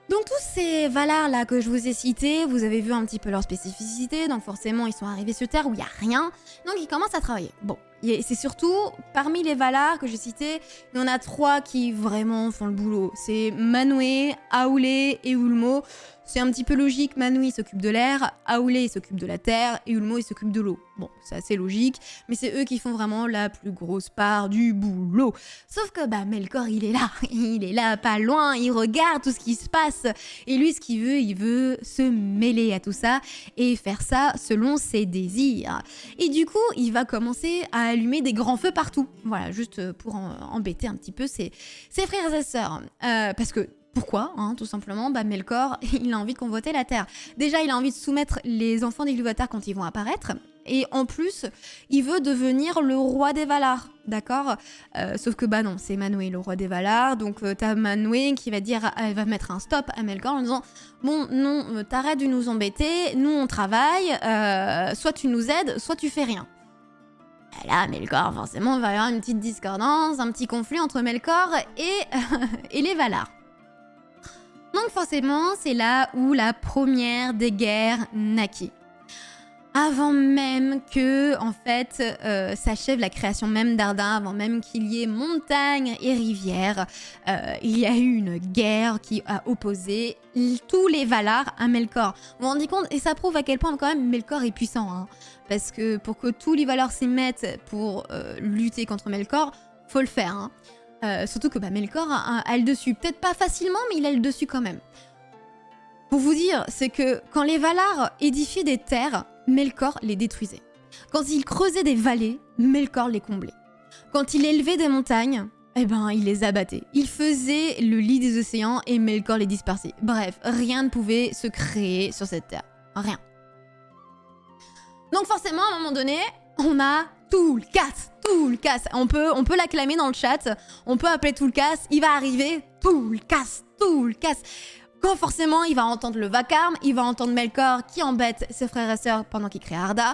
Donc tous ces Valar là que je vous ai cités, vous avez vu un petit peu leur spécificité, donc forcément ils sont arrivés sur Terre où il n'y a rien, donc ils commencent à travailler. Bon, c'est surtout, parmi les Valar que j'ai cités, il y en a 3 qui vraiment font le boulot. C'est Manwë, Aoulé et Ulmo. C'est un petit peu logique, Manwë il s'occupe de l'air, Aoulé il s'occupe de la terre et Ulmo il s'occupe de l'eau. Bon, c'est assez logique, mais c'est eux qui font vraiment la plus grosse part du boulot. Sauf que bah Melkor il est là pas loin, il regarde tout ce qui se passe. Et lui ce qu'il veut, il veut se mêler à tout ça et faire ça selon ses désirs. Et du coup, il va commencer à allumer des grands feux partout. Voilà, juste pour embêter un petit peu ses frères et sœurs. Parce que pourquoi, hein, tout simplement, bah Melkor, il a envie de convoiter la Terre. Déjà, il a envie de soumettre les enfants d'Ilúvatar quand ils vont apparaître. Et en plus, il veut devenir le roi des Valar, d'accord? Sauf que bah non, c'est Manwë le roi des Valar. Donc t'as Manwë qui va dire, elle va mettre un stop à Melkor en disant bon non, t'arrêtes de nous embêter, nous on travaille, soit tu nous aides, soit tu fais rien. Et là, Melkor, forcément, il va y avoir une petite discordance, un petit conflit entre Melkor et les Valar. Donc forcément, c'est là où la première des guerres naquit. Avant même que, en fait, s'achève la création même d'Arda, avant même qu'il y ait montagnes et rivières, il y a eu une guerre qui a opposé tous les Valar à Melkor. Vous vous rendez compte? Et ça prouve à quel point quand même Melkor est puissant, hein. Parce que pour que tous les Valar s'y mettent pour lutter contre Melkor, faut le faire, hein. Surtout que bah, Melkor a le dessus. Peut-être pas facilement, mais il a le dessus quand même. Pour vous dire, c'est que quand les Valar édifiaient des terres, Melkor les détruisait. Quand il creusait des vallées, Melkor les comblait. Quand il élevait des montagnes, eh ben, il les abattait. Il faisait le lit des océans et Melkor les dispersait. Bref, rien ne pouvait se créer sur cette terre. Rien. Donc forcément, à un moment donné, on a Tulkas. On peut l'acclamer dans le chat. On peut appeler Tulkas. Il va arriver. Tulkas. Quand forcément, il va entendre le vacarme. Il va entendre Melkor qui embête ses frères et sœurs pendant qu'il crée Arda.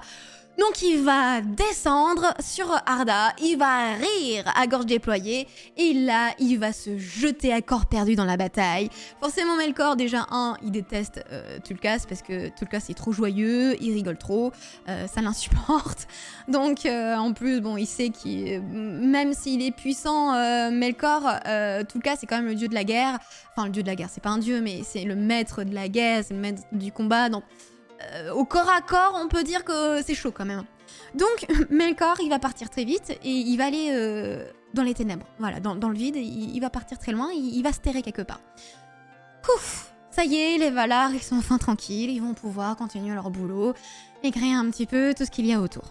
Donc il va descendre sur Arda, il va rire à gorge déployée, et là, il va se jeter à corps perdu dans la bataille. Forcément, Melkor, déjà, il déteste Tulkas, parce que Tulkas est trop joyeux, il rigole trop, ça l'insupporte. Donc, en plus, bon, il sait qu'il, même s'il est puissant, Melkor, Tulkas, c'est quand même le dieu de la guerre. Enfin, le dieu de la guerre, c'est pas un dieu, mais c'est le maître de la guerre, c'est le maître du combat, donc... au corps à corps, on peut dire que c'est chaud quand même. Donc, Melkor, il va partir très vite et il va aller dans les ténèbres. Voilà, dans le vide, il va partir très loin, il va se terrer quelque part. Ouf, ça y est, les Valar, ils sont enfin tranquilles, ils vont pouvoir continuer leur boulot et créer un petit peu tout ce qu'il y a autour.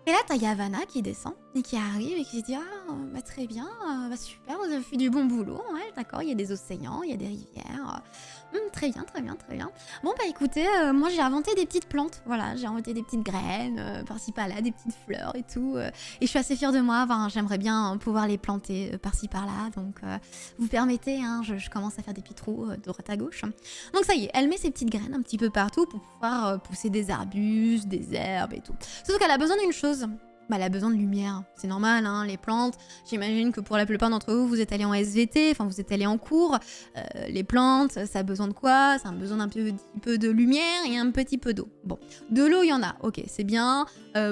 Et là, t'as Yavanna qui descend et qui arrive et qui se dit « Ah, bah, très bien, bah, super, vous avez fait du bon boulot, ouais, d'accord, il y a des océans, il y a des rivières, très bien, très bien, très bien. Bon, bah écoutez, moi j'ai inventé des petites plantes, voilà, j'ai inventé des petites graines, par-ci par-là, des petites fleurs et tout, et je suis assez fière de moi, enfin, j'aimerais bien pouvoir les planter par-ci par-là, donc vous permettez, hein, je commence à faire des petits trous de droite à gauche. Donc ça y est, elle met ses petites graines un petit peu partout pour pouvoir pousser des arbustes, des herbes et tout. Sauf qu'elle a besoin d'une chose. Bah, elle a besoin de lumière, c'est normal, hein, les plantes. J'imagine que pour la plupart d'entre vous, vous êtes allés en SVT, enfin vous êtes allés en cours. Les plantes, ça a besoin de quoi? Ça a besoin d'un petit peu de lumière et un petit peu d'eau. Bon, de l'eau, il y en a, ok, c'est bien.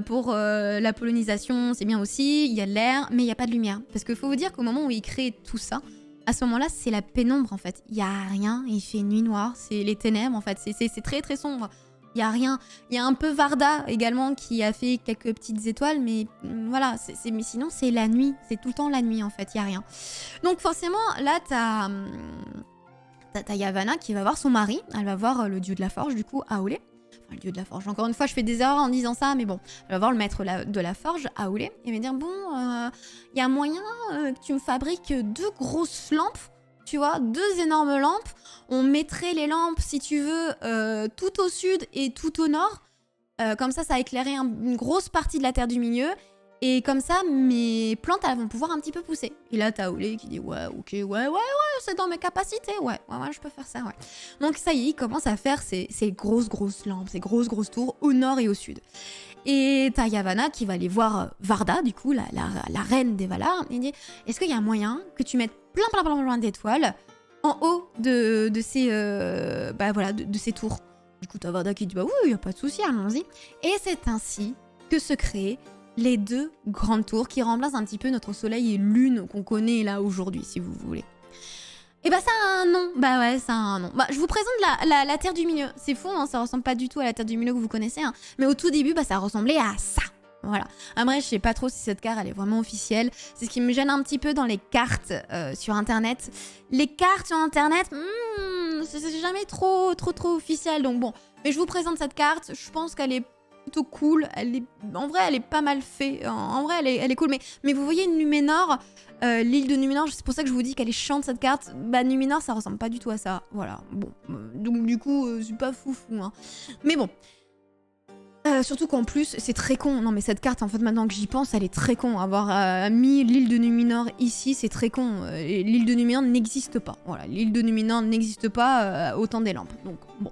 Pour la pollinisation, c'est bien aussi, il y a de l'air, mais il n'y a pas de lumière. Parce qu'il faut vous dire qu'au moment où ils créent tout ça, à ce moment-là, c'est la pénombre en fait. Il n'y a rien, il fait nuit noire, c'est les ténèbres en fait, c'est très très sombre. Il n'y a rien. Il y a un peu Varda également qui a fait quelques petites étoiles, mais voilà, mais sinon c'est la nuit. C'est tout le temps la nuit en fait, il n'y a rien. Donc forcément, là, t'as Yavanna qui va voir son mari. Elle va voir le dieu de la forge, du coup, Aulé. Enfin, le dieu de la forge. Encore une fois, je fais des erreurs en disant ça, mais bon. Elle va voir le maître de la forge, Aulé, et va dire, bon, il y a moyen que tu me fabriques 2 grosses lampes. Tu vois, 2 énormes lampes. On mettrait les lampes, si tu veux, tout au sud et tout au nord. Comme ça éclairait une grosse partie de la terre du milieu. Et comme ça, mes plantes, elles vont pouvoir un petit peu pousser. Et là, t'as Olé qui dit, ouais, ok, ouais, c'est dans mes capacités. Ouais, je peux faire ça, ouais. Donc ça y est, il commence à faire ces grosses lampes, ces grosses tours au nord et au sud. Et t'as Yavanna qui va aller voir Varda, du coup, la reine des Valar, et dit, est-ce qu'il y a un moyen que tu mettes plein d'étoiles en haut de ces de ces tours. Du coup, t'as Varda qui dit bah oui, y a pas de souci, allons-y. Et c'est ainsi que se créent les 2 grandes tours qui remplacent un petit peu notre soleil et lune qu'on connaît là aujourd'hui, si vous voulez. Et bah ça a un nom, bah ouais, ça a un nom. Bah je vous présente la Terre du Milieu. C'est fou, hein, ça ressemble pas du tout à la Terre du Milieu que vous connaissez, hein. Mais au tout début, bah ça ressemblait à ça. Voilà. Après, je sais pas trop si cette carte elle est vraiment officielle. C'est ce qui me gêne un petit peu dans les cartes sur internet. Les cartes sur internet, c'est jamais trop officiel. Donc bon, mais je vous présente cette carte. Je pense qu'elle est plutôt cool. En vrai, elle est pas mal faite. En vrai, elle est cool. Mais vous voyez Numénor, l'île de Numénor, c'est pour ça que je vous dis qu'elle est chiante cette carte. Bah Numénor, ça ressemble pas du tout à ça. Voilà. Bon, donc du coup, c'est pas foufou, hein. Mais bon. Surtout qu'en plus, c'est très con. Non mais cette carte, en fait, maintenant que j'y pense, elle est très con. Avoir mis l'île de Numénor ici, c'est très con. L'île de Numénor n'existe pas. Voilà, l'île de Numénor n'existe pas au temps des lampes. Donc bon.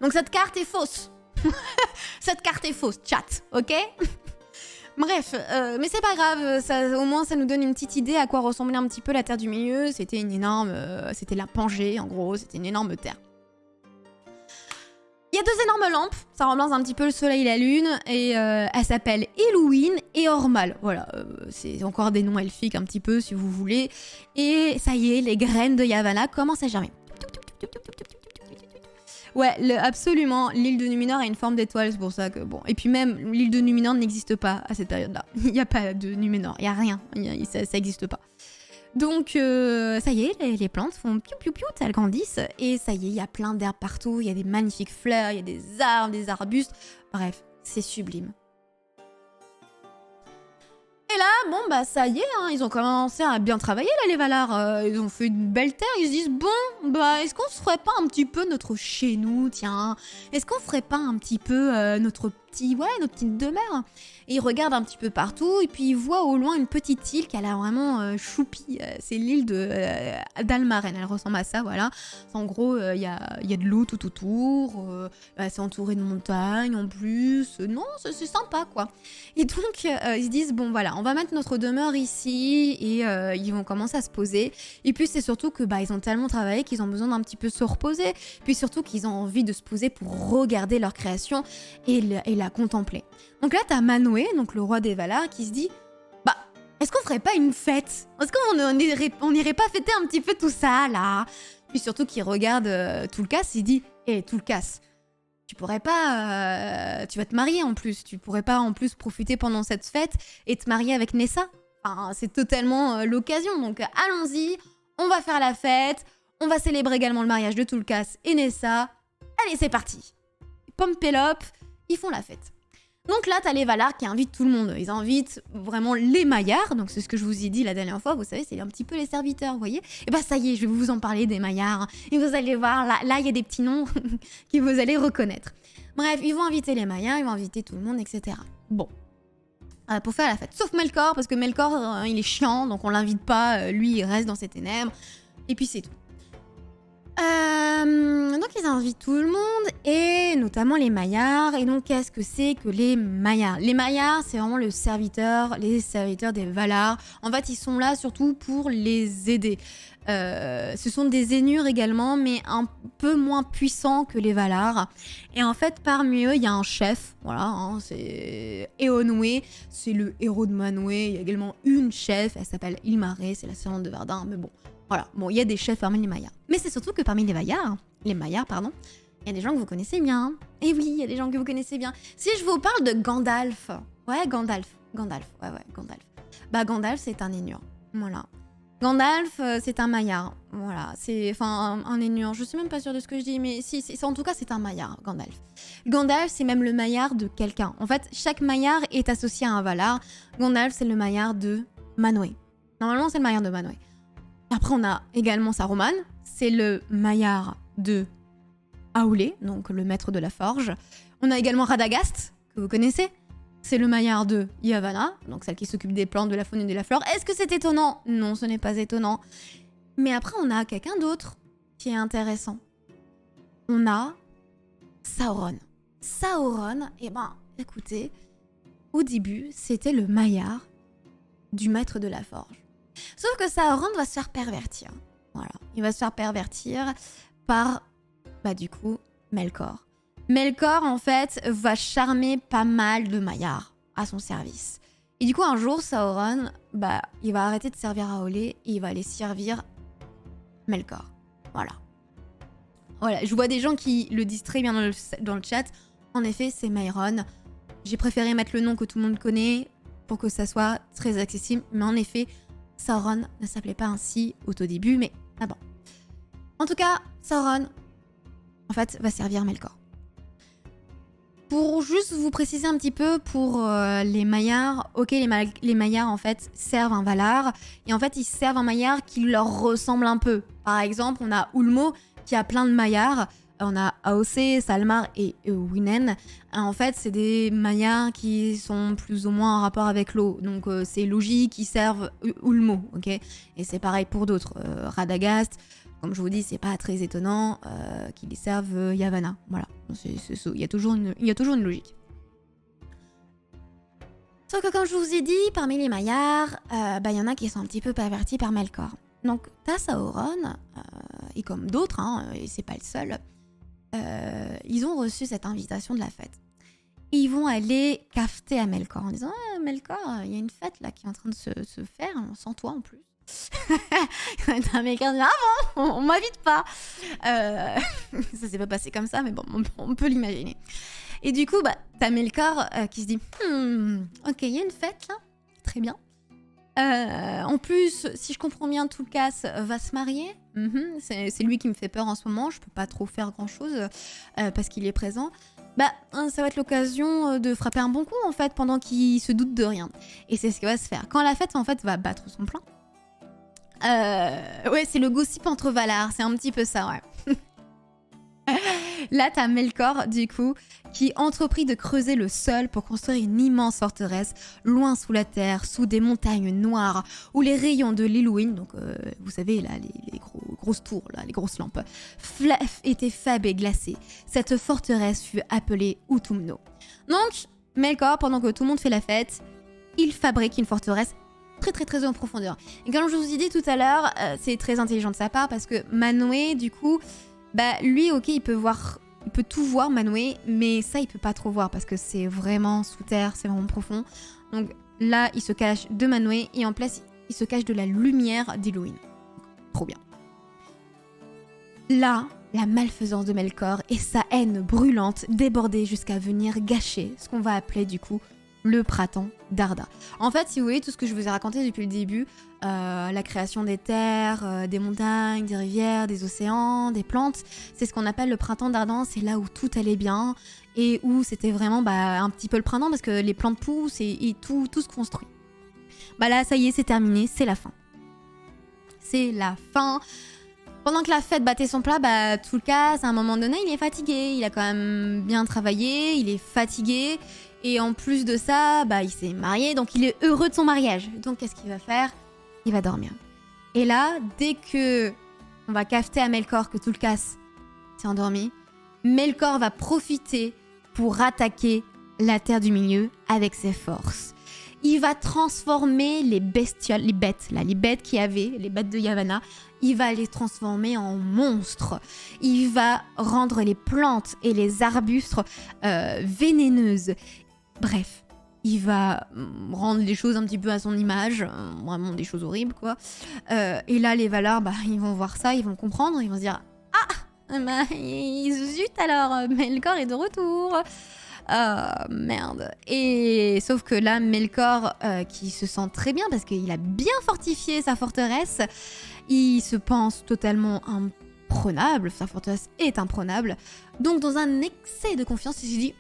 Donc cette carte est fausse. Cette carte est fausse, chat, ok? Bref, mais c'est pas grave, ça, au moins ça nous donne une petite idée à quoi ressemblait un petit peu la Terre du Milieu. C'était une énorme... c'était la Pangée, en gros, c'était une énorme terre. Il y a 2 énormes lampes, ça remplace un petit peu le soleil et la lune, et elles s'appellent Eluin et Ormal. Voilà, c'est encore des noms elfiques un petit peu si vous voulez. Et ça y est, les graines de Yavanna commencent à germer. Ouais, absolument, l'île de Numénor a une forme d'étoile, c'est pour ça que bon. Et puis même, l'île de Numénor n'existe pas à cette période-là. Il n'y a pas de Numénor, il n'y a rien, ça n'existe pas. Donc, ça y est, les plantes font piou, elles grandissent. Et ça y est, il y a plein d'herbes partout, il y a des magnifiques fleurs, il y a des arbres, des arbustes. Bref, c'est sublime. Et là, bon, bah ça y est, hein, ils ont commencé à bien travailler, là, les Valar. Ils ont fait une belle terre, ils se disent, bon, bah est-ce qu'on se ferait pas un petit peu notre chez nous, tiens? Est-ce qu'on ferait pas un petit peu notre notre petite demeure. Et il regarde un petit peu partout et puis il voit au loin une petite île qui a l'air vraiment choupie. C'est l'île d'Almaren, elle ressemble à ça, voilà. En gros, il y a de l'eau tout autour, c'est entouré de montagnes en plus. Non, c'est sympa quoi. Et donc ils se disent, bon voilà, on va mettre notre demeure ici et ils vont commencer à se poser. Et puis c'est surtout que ils ont tellement travaillé qu'ils ont besoin d'un petit peu se reposer. Puis surtout qu'ils ont envie de se poser pour regarder leur création et la contempler. Donc là, t'as Manwë, donc le roi des Valar, qui se dit est-ce qu'on ferait pas une fête? Est-ce qu'on n'irait pas fêter un petit peu tout ça, là? Puis surtout qu'il regarde Tulkas, il dit Tulkas, tu pourrais pas... tu vas te marier en plus, tu pourrais pas en plus profiter pendant cette fête et te marier avec Nessa? Enfin, c'est totalement l'occasion, donc allons-y, on va faire la fête, on va célébrer également le mariage de Tulkas et Nessa. Allez, c'est parti. Pompelope, ils font la fête. Donc là, t'as les Valar qui invitent tout le monde. Ils invitent vraiment les Maillards. Donc c'est ce que je vous ai dit la dernière fois. Vous savez, c'est un petit peu les serviteurs, vous voyez. Et ça y est, je vais vous en parler des Maillards. Et vous allez voir, là, il y a des petits noms que vous allez reconnaître. Bref, ils vont inviter les Maillards, ils vont inviter tout le monde, etc. Bon. Pour faire la fête. Sauf Melkor, parce que Melkor, il est chiant, donc on l'invite pas. Lui, il reste dans ses ténèbres. Et puis c'est tout. Donc ils invitent tout le monde et notamment les Maillards. Et donc qu'est-ce que c'est que les Maillards? Les Maillards, c'est vraiment les serviteurs des Valar. En fait, ils sont là surtout pour les aider. Ce sont des Ainur également, mais un peu moins puissants que les Valar. Et en fait, parmi eux, il y a un chef. Voilà, c'est Eonwë, c'est le héros de Manwë. Il y a également une chef, elle s'appelle Ilmaré, c'est la servante de Verdun. Mais bon. Voilà, bon, il y a des chefs parmi les Maillards. Mais c'est surtout que parmi les Maillards, il y a des gens que vous connaissez bien. Et oui, il y a des gens que vous connaissez bien. Si je vous parle de Gandalf. Ouais, Gandalf. Gandalf, c'est un Ainur. Voilà. Gandalf, c'est un Maillard. Voilà, c'est un Ainur. Je suis même pas sûre de ce que je dis, mais en tout cas, c'est un Maillard, Gandalf. Gandalf, c'est même le Maillard de quelqu'un. En fait, chaque Maillard est associé à un Valar. Gandalf, c'est le Maillard de Manwë. Normalement, c'est le Maillard de Manwë. Après, on a également Saruman, c'est le Maillard de Aulë, donc le maître de la forge. On a également Radagast, que vous connaissez. C'est le Maillard de Yavanna, donc celle qui s'occupe des plantes, de la faune et de la flore. Est-ce que c'est étonnant? Non, ce n'est pas étonnant. Mais après, on a quelqu'un d'autre qui est intéressant. On a Sauron. Sauron, écoutez, au début, c'était le Maillard du maître de la forge. Sauf que Sauron va se faire pervertir. Voilà. Il va se faire pervertir par, du coup, Melkor. Melkor, en fait, va charmer pas mal de Maillards à son service. Et du coup, un jour, Sauron, il va arrêter de servir à Aulë et il va aller servir Melkor. Voilà. Voilà, je vois des gens qui le disent très bien dans le chat. En effet, c'est Mairon. J'ai préféré mettre le nom que tout le monde connaît pour que ça soit très accessible. Mais en effet, Sauron ne s'appelait pas ainsi au tout début, mais bon. En tout cas, Sauron, en fait, va servir Melkor. Pour juste vous préciser un petit peu pour les Maillards, ok, les Maillards, en fait, servent un Valar, et en fait, ils servent un Maillard qui leur ressemble un peu. Par exemple, on a Ulmo, qui a plein de Maillards. On a AOC, Salmar et Winen. En fait, c'est des Maillards qui sont plus ou moins en rapport avec l'eau. Donc, c'est logique, ils servent Ulmo, ok. Et c'est pareil pour d'autres. Radagast, comme je vous dis, c'est pas très étonnant qu'ils servent Yavanna. Voilà, il y a toujours une logique. Sauf que comme je vous ai dit, parmi les Maillards, y en a qui sont un petit peu pervertis par Melkor. Donc, t'as Sauron, et comme d'autres, et c'est pas le seul, ils ont reçu cette invitation de la fête. Et ils vont aller cafeter à Melkor en disant « Melkor, il y a une fête là qui est en train de se faire, sans toi en plus. » T'as un mec qui dit « Ah bon, on m'invite pas !» Ça s'est pas passé comme ça, mais bon, on peut l'imaginer. Et du coup, t'as Melkor qui se dit « Ok, il y a une fête là, très bien. En plus, si je comprends bien, Tulkas va se marier. C'est lui qui me fait peur en ce moment. Je peux pas trop faire grand chose parce qu'il est présent. Ça va être l'occasion de frapper un bon coup en fait pendant qu'il se doute de rien. Et c'est ce qui va se faire. Quand la fête en fait va battre son plein. Ouais, c'est le gossip entre Valar. C'est un petit peu ça, ouais. Là, t'as Melkor, du coup, qui entreprit de creuser le sol pour construire une immense forteresse, loin sous la terre, sous des montagnes noires, où les rayons de l'Iluin, donc vous savez, là, les grosses tours, là, les grosses lampes, étaient faibles et glacées. Cette forteresse fut appelée Utumno. Donc, Melkor, pendant que tout le monde fait la fête, il fabrique une forteresse très en profondeur. Et comme je vous ai dit tout à l'heure, c'est très intelligent de sa part parce que Manwë, du coup, bah lui, ok, il peut tout voir, Manwë, mais ça, il peut pas trop voir parce que c'est vraiment sous terre, c'est vraiment profond. Donc là, il se cache de Manwë et en place, il se cache de la lumière d'Iluin. Trop bien. Là, la malfaisance de Melkor et sa haine brûlante débordaient jusqu'à venir gâcher ce qu'on va appeler du coup le printemps d'Arda. En fait, si vous voyez tout ce que je vous ai raconté depuis le début, la création des terres, des montagnes, des rivières, des océans, des plantes, c'est ce qu'on appelle le printemps d'Ardan. C'est là où tout allait bien et où c'était vraiment un petit peu le printemps parce que les plantes poussent et tout se construit. Bah là, ça y est, c'est terminé, c'est la fin. C'est la fin. Pendant que la fête battait son plat, Tulkas, à un moment donné, il est fatigué. Il a quand même bien travaillé, il est fatigué. Et en plus de ça, il s'est marié, donc il est heureux de son mariage. Donc qu'est-ce qu'il va faire? Il va dormir. Et là, dès que on va cafeter à Melkor que Tulkas s'est endormi, Melkor va profiter pour attaquer la Terre du Milieu avec ses forces. Il va transformer les bêtes de Yavanna, il va les transformer en monstres. Il va rendre les plantes et les arbustes vénéneuses. Bref, il va rendre les choses un petit peu à son image, vraiment des choses horribles, quoi. Et là, les Valar, ils vont voir ça, ils vont comprendre, ils vont se dire « Ah, zut alors, Melkor est de retour !» merde. Et sauf que là, Melkor, qui se sent très bien parce qu'il a bien fortifié sa forteresse, il se pense totalement imprenable, sa forteresse est imprenable. Donc dans un excès de confiance, il se dit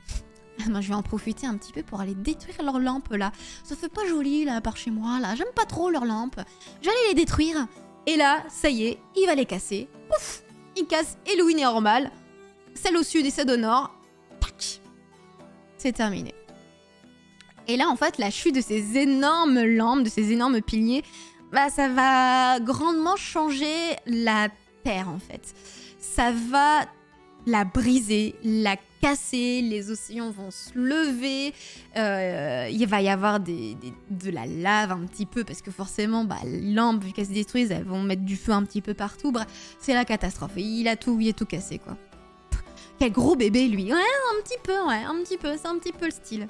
je vais en profiter un petit peu pour aller détruire leurs lampes là. Ça fait pas joli là par chez moi là, j'aime pas trop leurs lampes. J'allais les détruire. Et là, ça y est, il va les casser. Pouf, il casse Eluin et Ormal, celle au sud et celle au nord. Tac. C'est terminé. Et là, en fait, la chute de ces énormes lampes, de ces énormes piliers, ça va grandement changer la Terre, en fait. Ça va la briser, la casser, les océans vont se lever, il va y avoir de la lave un petit peu, parce que forcément, les lampes, vu qu'elles se détruisent, elles vont mettre du feu un petit peu partout. Bref, c'est la catastrophe. Il a tout cassé, quoi. Quel gros bébé, lui. Ouais, un petit peu, c'est un petit peu le style.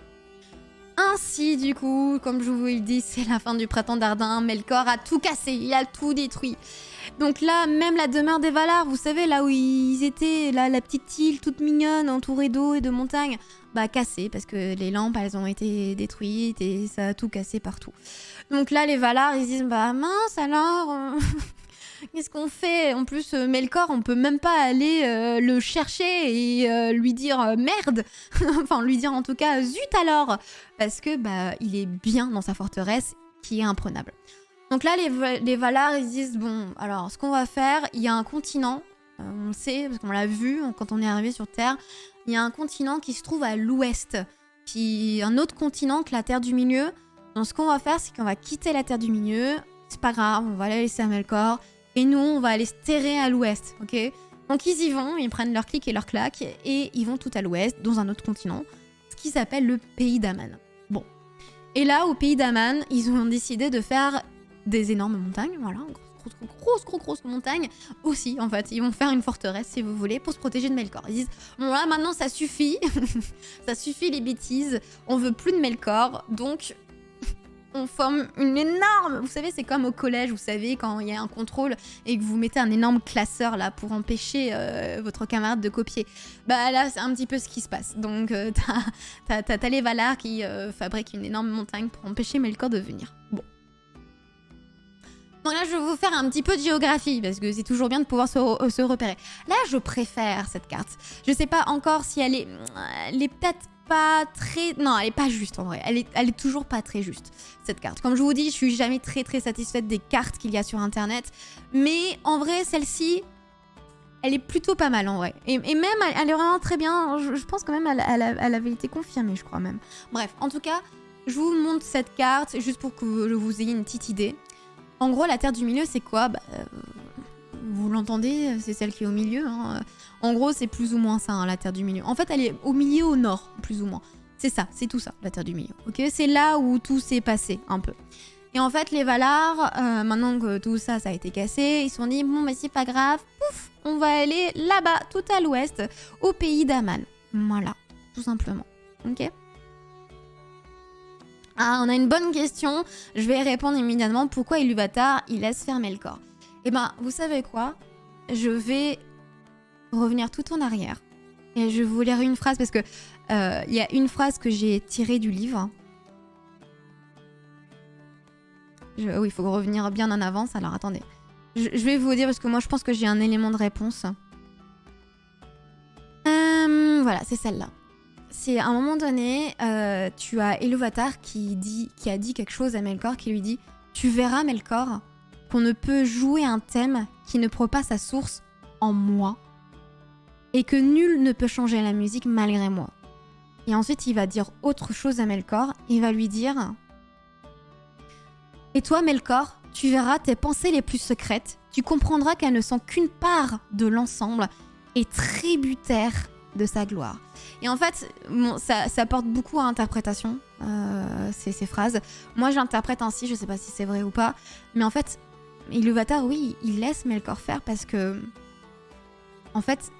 Ainsi, du coup, comme je vous l'ai dit, c'est la fin du printemps d'Ardan. Melkor a tout cassé, il a tout détruit. Donc là, même la demeure des Valar, vous savez, là où ils étaient, là, la petite île toute mignonne, entourée d'eau et de montagnes, cassée, parce que les lampes, elles ont été détruites et ça a tout cassé partout. Donc là, les Valar, ils se disent, mince alors... Qu'est-ce qu'on fait? En plus, Melkor, on peut même pas aller le chercher et lui dire merde. Enfin, lui dire en tout cas zut alors. Parce que il est bien dans sa forteresse qui est imprenable. Donc là, les Valar, ils disent bon, alors ce qu'on va faire, il y a un continent, on le sait parce qu'on l'a vu quand on est arrivé sur Terre, il y a un continent qui se trouve à l'ouest, un autre continent que la Terre du Milieu. Donc ce qu'on va faire, c'est qu'on va quitter la Terre du Milieu. C'est pas grave, on va la laisser à Melkor. Et nous, on va aller se terrer à l'ouest, ok? Donc ils y vont, ils prennent leur clic et leur claque, et ils vont tout à l'ouest, dans un autre continent, ce qui s'appelle le pays d'Aman. Bon. Et là, au pays d'Aman, ils ont décidé de faire des énormes montagnes, voilà, grosse montagne. Aussi, en fait, ils vont faire une forteresse, si vous voulez, pour se protéger de Melkor. Ils disent, bon là, maintenant, ça suffit, ça suffit les bêtises, on veut plus de Melkor, donc... On forme une énorme... Vous savez, c'est comme au collège, vous savez, quand il y a un contrôle et que vous mettez un énorme classeur là pour empêcher votre camarade de copier. Là, c'est un petit peu ce qui se passe. Donc, t'as les Valar qui fabriquent une énorme montagne pour empêcher Melkor de venir. Bon. Donc là, je vais vous faire un petit peu de géographie, parce que c'est toujours bien de pouvoir se repérer. Là, je préfère cette carte. Je sais pas encore si elle est peut-être pas très... Non, elle est pas juste en vrai. Elle est toujours pas très juste, cette carte. Comme je vous dis, je suis jamais très satisfaite des cartes qu'il y a sur Internet. Mais en vrai, celle-ci, elle est plutôt pas mal en vrai. Et même, elle est vraiment très bien. Je pense quand même elle avait été confirmée, je crois même. Bref, en tout cas, je vous montre cette carte juste pour que vous ayez une petite idée. En gros, la Terre du Milieu, c'est quoi ? Vous l'entendez, c'est celle qui est au milieu. Hein. En gros, c'est plus ou moins ça, hein, la Terre du Milieu. En fait, elle est au milieu, au nord, plus ou moins. C'est ça, c'est tout ça, la Terre du Milieu. Ok, c'est là où tout s'est passé, un peu. Et en fait, les Valar, maintenant que tout ça, ça a été cassé, ils se sont dit, bon, mais c'est pas grave, pouf, on va aller là-bas, tout à l'ouest, au pays d'Aman. Voilà, tout simplement. Ok ? Ah, on a une bonne question. Je vais répondre immédiatement. Pourquoi Ilúvatar, il laisse fermer le corps ? Eh ben, vous savez quoi ? Je vais revenir tout en arrière. Et je vais vous lire une phrase parce que y a une phrase que j'ai tirée du livre. Oui, il faut revenir bien en avance. Alors, attendez. Je vais vous dire parce que moi, je pense que j'ai un élément de réponse. Voilà, c'est celle-là. C'est à un moment donné, tu as Ilúvatar qui a dit quelque chose à Melkor, qui lui dit « Tu verras, Melkor, qu'on ne peut jouer un thème qui ne prend pas sa source en moi, et que nul ne peut changer la musique malgré moi. » Et ensuite, il va dire autre chose à Melkor, il va lui dire « Et toi, Melkor, tu verras tes pensées les plus secrètes, tu comprendras qu'elles ne sont qu'une part de l'ensemble et tributaire de sa gloire. » Et en fait, bon, ça porte beaucoup à interprétation, ces phrases. Moi, je l'interprète ainsi, je sais pas si c'est vrai ou pas, mais en fait, Ilúvatar, oui, il laisse Melkor faire parce que, en fait,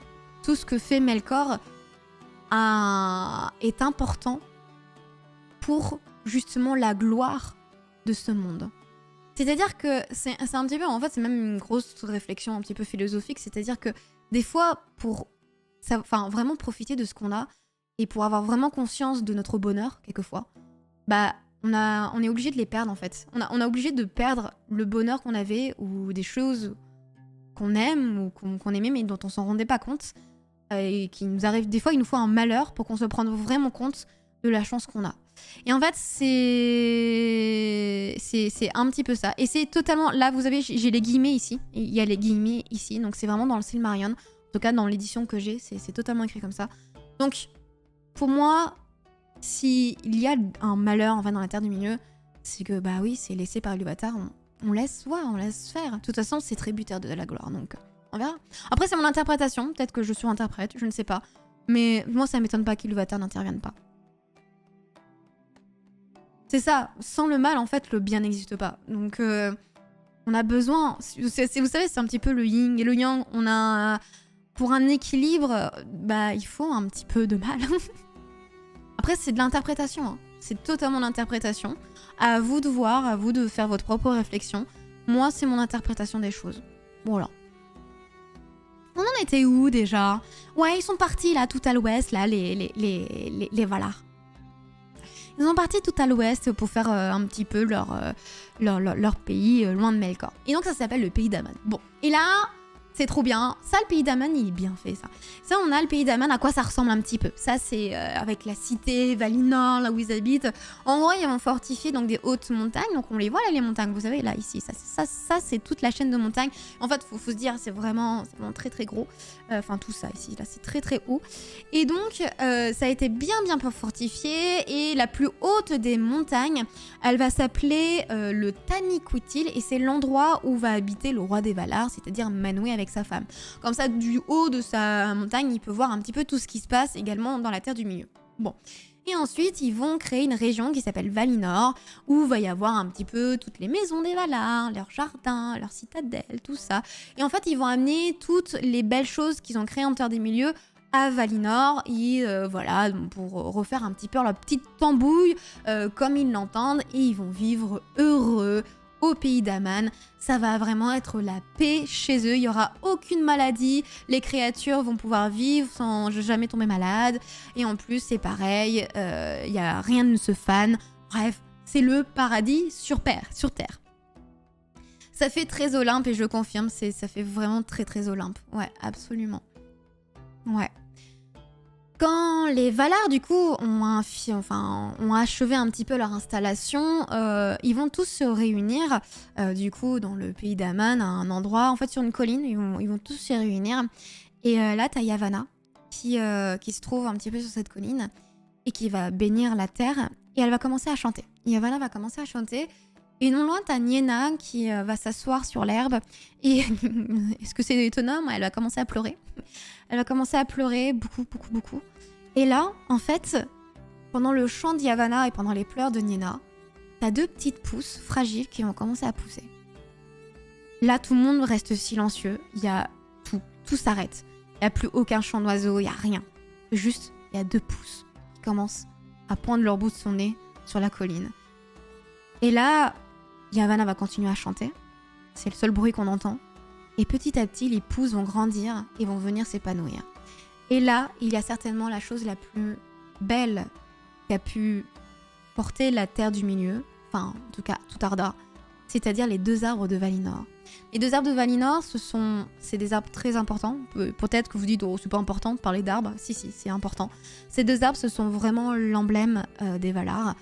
tout ce que fait Melkor est important pour justement la gloire de ce monde. C'est-à-dire que c'est un petit peu, en fait, c'est même une grosse réflexion un petit peu philosophique, c'est-à-dire que des fois, pour vraiment profiter de ce qu'on a et pour avoir vraiment conscience de notre bonheur, quelquefois, bah, on est obligé de les perdre en fait. On a obligé de perdre le bonheur qu'on avait ou des choses qu'on aime ou qu'on aimait mais dont on s'en rendait pas compte et qui nous arrive des fois, il nous faut un malheur pour qu'on se prenne vraiment compte de la chance qu'on a. Et en fait, c'est un petit peu ça. Et c'est totalement... Là, vous avez, j'ai les guillemets ici. Il y a les guillemets ici. Donc, c'est vraiment dans le Silmarillion. En tout cas, dans l'édition que j'ai, c'est totalement écrit comme ça. Donc, pour moi, s'il y a un malheur enfin, dans la Terre du Milieu, c'est que, bah oui, c'est laissé par Ilúvatar. On laisse faire. De toute façon, c'est tributaire de la gloire. Donc, on verra. Après, c'est mon interprétation. Peut-être que je suis interprète, je ne sais pas. Mais moi, ça m'étonne pas qu'Ilúvatar n'intervienne pas. C'est ça, sans le mal, en fait, le bien n'existe pas. Donc, on a besoin... Vous savez, c'est un petit peu le yin et le yang. On a... Pour un équilibre, bah, il faut un petit peu de mal. Après, c'est de l'interprétation. Hein. C'est totalement l'interprétation. À vous de voir, à vous de faire votre propre réflexion. Moi, c'est mon interprétation des choses. Voilà. On en était où, déjà ? Ouais, ils sont partis, là, tout à l'ouest, là, les Valar. Ils sont partis tout à l'ouest pour faire un petit peu leur pays loin de Melkor. Et donc ça s'appelle le pays d'Aman. Bon, et là, c'est trop bien. Ça, le pays d'Aman, il est bien fait, ça. Ça, on a le pays d'Aman, à quoi ça ressemble un petit peu. Ça, c'est avec la cité, Valinor, là où ils habitent. En gros, ils vont fortifier donc des hautes montagnes. Donc on les voit là, les montagnes, vous savez, là, ici. Ça c'est toute la chaîne de montagnes. En fait, faut se dire, c'est vraiment très très gros. Enfin, tout ça ici, là, c'est très très haut. Et donc, ça a été bien fortifié. Et la plus haute des montagnes, elle va s'appeler le Taniquetil. Et c'est l'endroit où va habiter le roi des Valar, c'est-à-dire Manwë avec sa femme. Comme ça, du haut de sa montagne, il peut voir un petit peu tout ce qui se passe également dans la Terre du Milieu. Bon. Et ensuite, ils vont créer une région qui s'appelle Valinor, où va y avoir un petit peu toutes les maisons des Valar, leurs jardins, leurs citadelles, tout ça. Et en fait, ils vont amener toutes les belles choses qu'ils ont créées en Terre des Milieux à Valinor, et voilà, pour refaire un petit peu leur petite tambouille, comme ils l'entendent, et ils vont vivre heureux au pays d'Aman. Ça va vraiment être la paix chez eux, il n'y aura aucune maladie, les créatures vont pouvoir vivre sans jamais tomber malade, et en plus c'est pareil, il n'y a rien ne se fane, bref, c'est le paradis sur Terre. Ça fait très Olympe et je confirme, ça fait vraiment très très Olympe, ouais, absolument. Ouais. Quand les Valar, du coup, ont achevé un petit peu leur installation, ils vont tous se réunir, du coup, dans le pays d'Aman, à un endroit, en fait, sur une colline, ils vont tous se réunir. Et là, t'as Yavanna qui se trouve un petit peu sur cette colline et qui va bénir la terre et elle va commencer à chanter. Yavanna va commencer à chanter et non loin, t'as Niena qui va s'asseoir sur l'herbe et est-ce que c'est étonnant? Elle va commencer à pleurer. Elle va commencer à pleurer beaucoup, beaucoup, beaucoup. Et là, en fait, pendant le chant d'Yavanna et pendant les pleurs de Niena, t'as 2 petites pousses fragiles qui vont commencer à pousser. Là, tout le monde reste silencieux. Il y a tout s'arrête. Il n'y a plus aucun chant d'oiseau, il n'y a rien. Juste, il y a 2 pousses qui commencent à poindre leur bout de son nez sur la colline. Et là, Yavanna va continuer à chanter. C'est le seul bruit qu'on entend. Et petit à petit, les pousses vont grandir et vont venir s'épanouir. Et là, il y a certainement la chose la plus belle qu'a pu porter la Terre du Milieu, enfin, en tout cas, tout Arda, c'est-à-dire les 2 arbres de Valinor. Les 2 arbres de Valinor, c'est des arbres très importants. Peut-être que vous dites, oh, c'est pas important de parler d'arbres. Si, c'est important. Ces 2 arbres, ce sont vraiment l'emblème des Valar.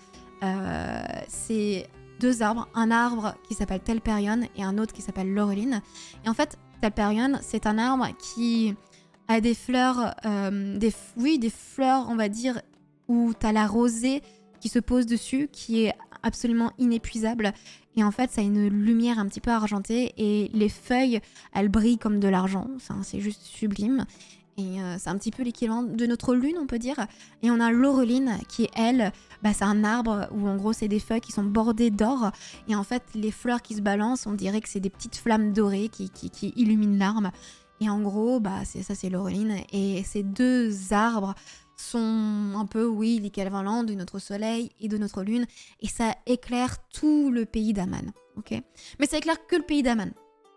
C'est 2 arbres, un arbre qui s'appelle Telperion et un autre qui s'appelle Laurelin. Et en fait, Telperion, c'est un arbre qui a des fleurs, des fleurs, on va dire, où t'as la rosée qui se pose dessus, qui est absolument inépuisable. Et en fait, ça a une lumière un petit peu argentée et les feuilles, elles brillent comme de l'argent. C'est juste sublime. Et c'est un petit peu l'équivalent de notre lune, on peut dire. Et on a Laurelin qui, elle, c'est un arbre où en gros, c'est des feuilles qui sont bordées d'or. Et en fait, les fleurs qui se balancent, on dirait que c'est des petites flammes dorées qui illuminent l'arbre. Et en gros, c'est Laurelin. Et ces 2 arbres sont un peu, oui, l'équivalent de notre soleil et de notre lune. Et ça éclaire tout le pays d'Aman. Okay, mais ça éclaire que le pays d'Aman.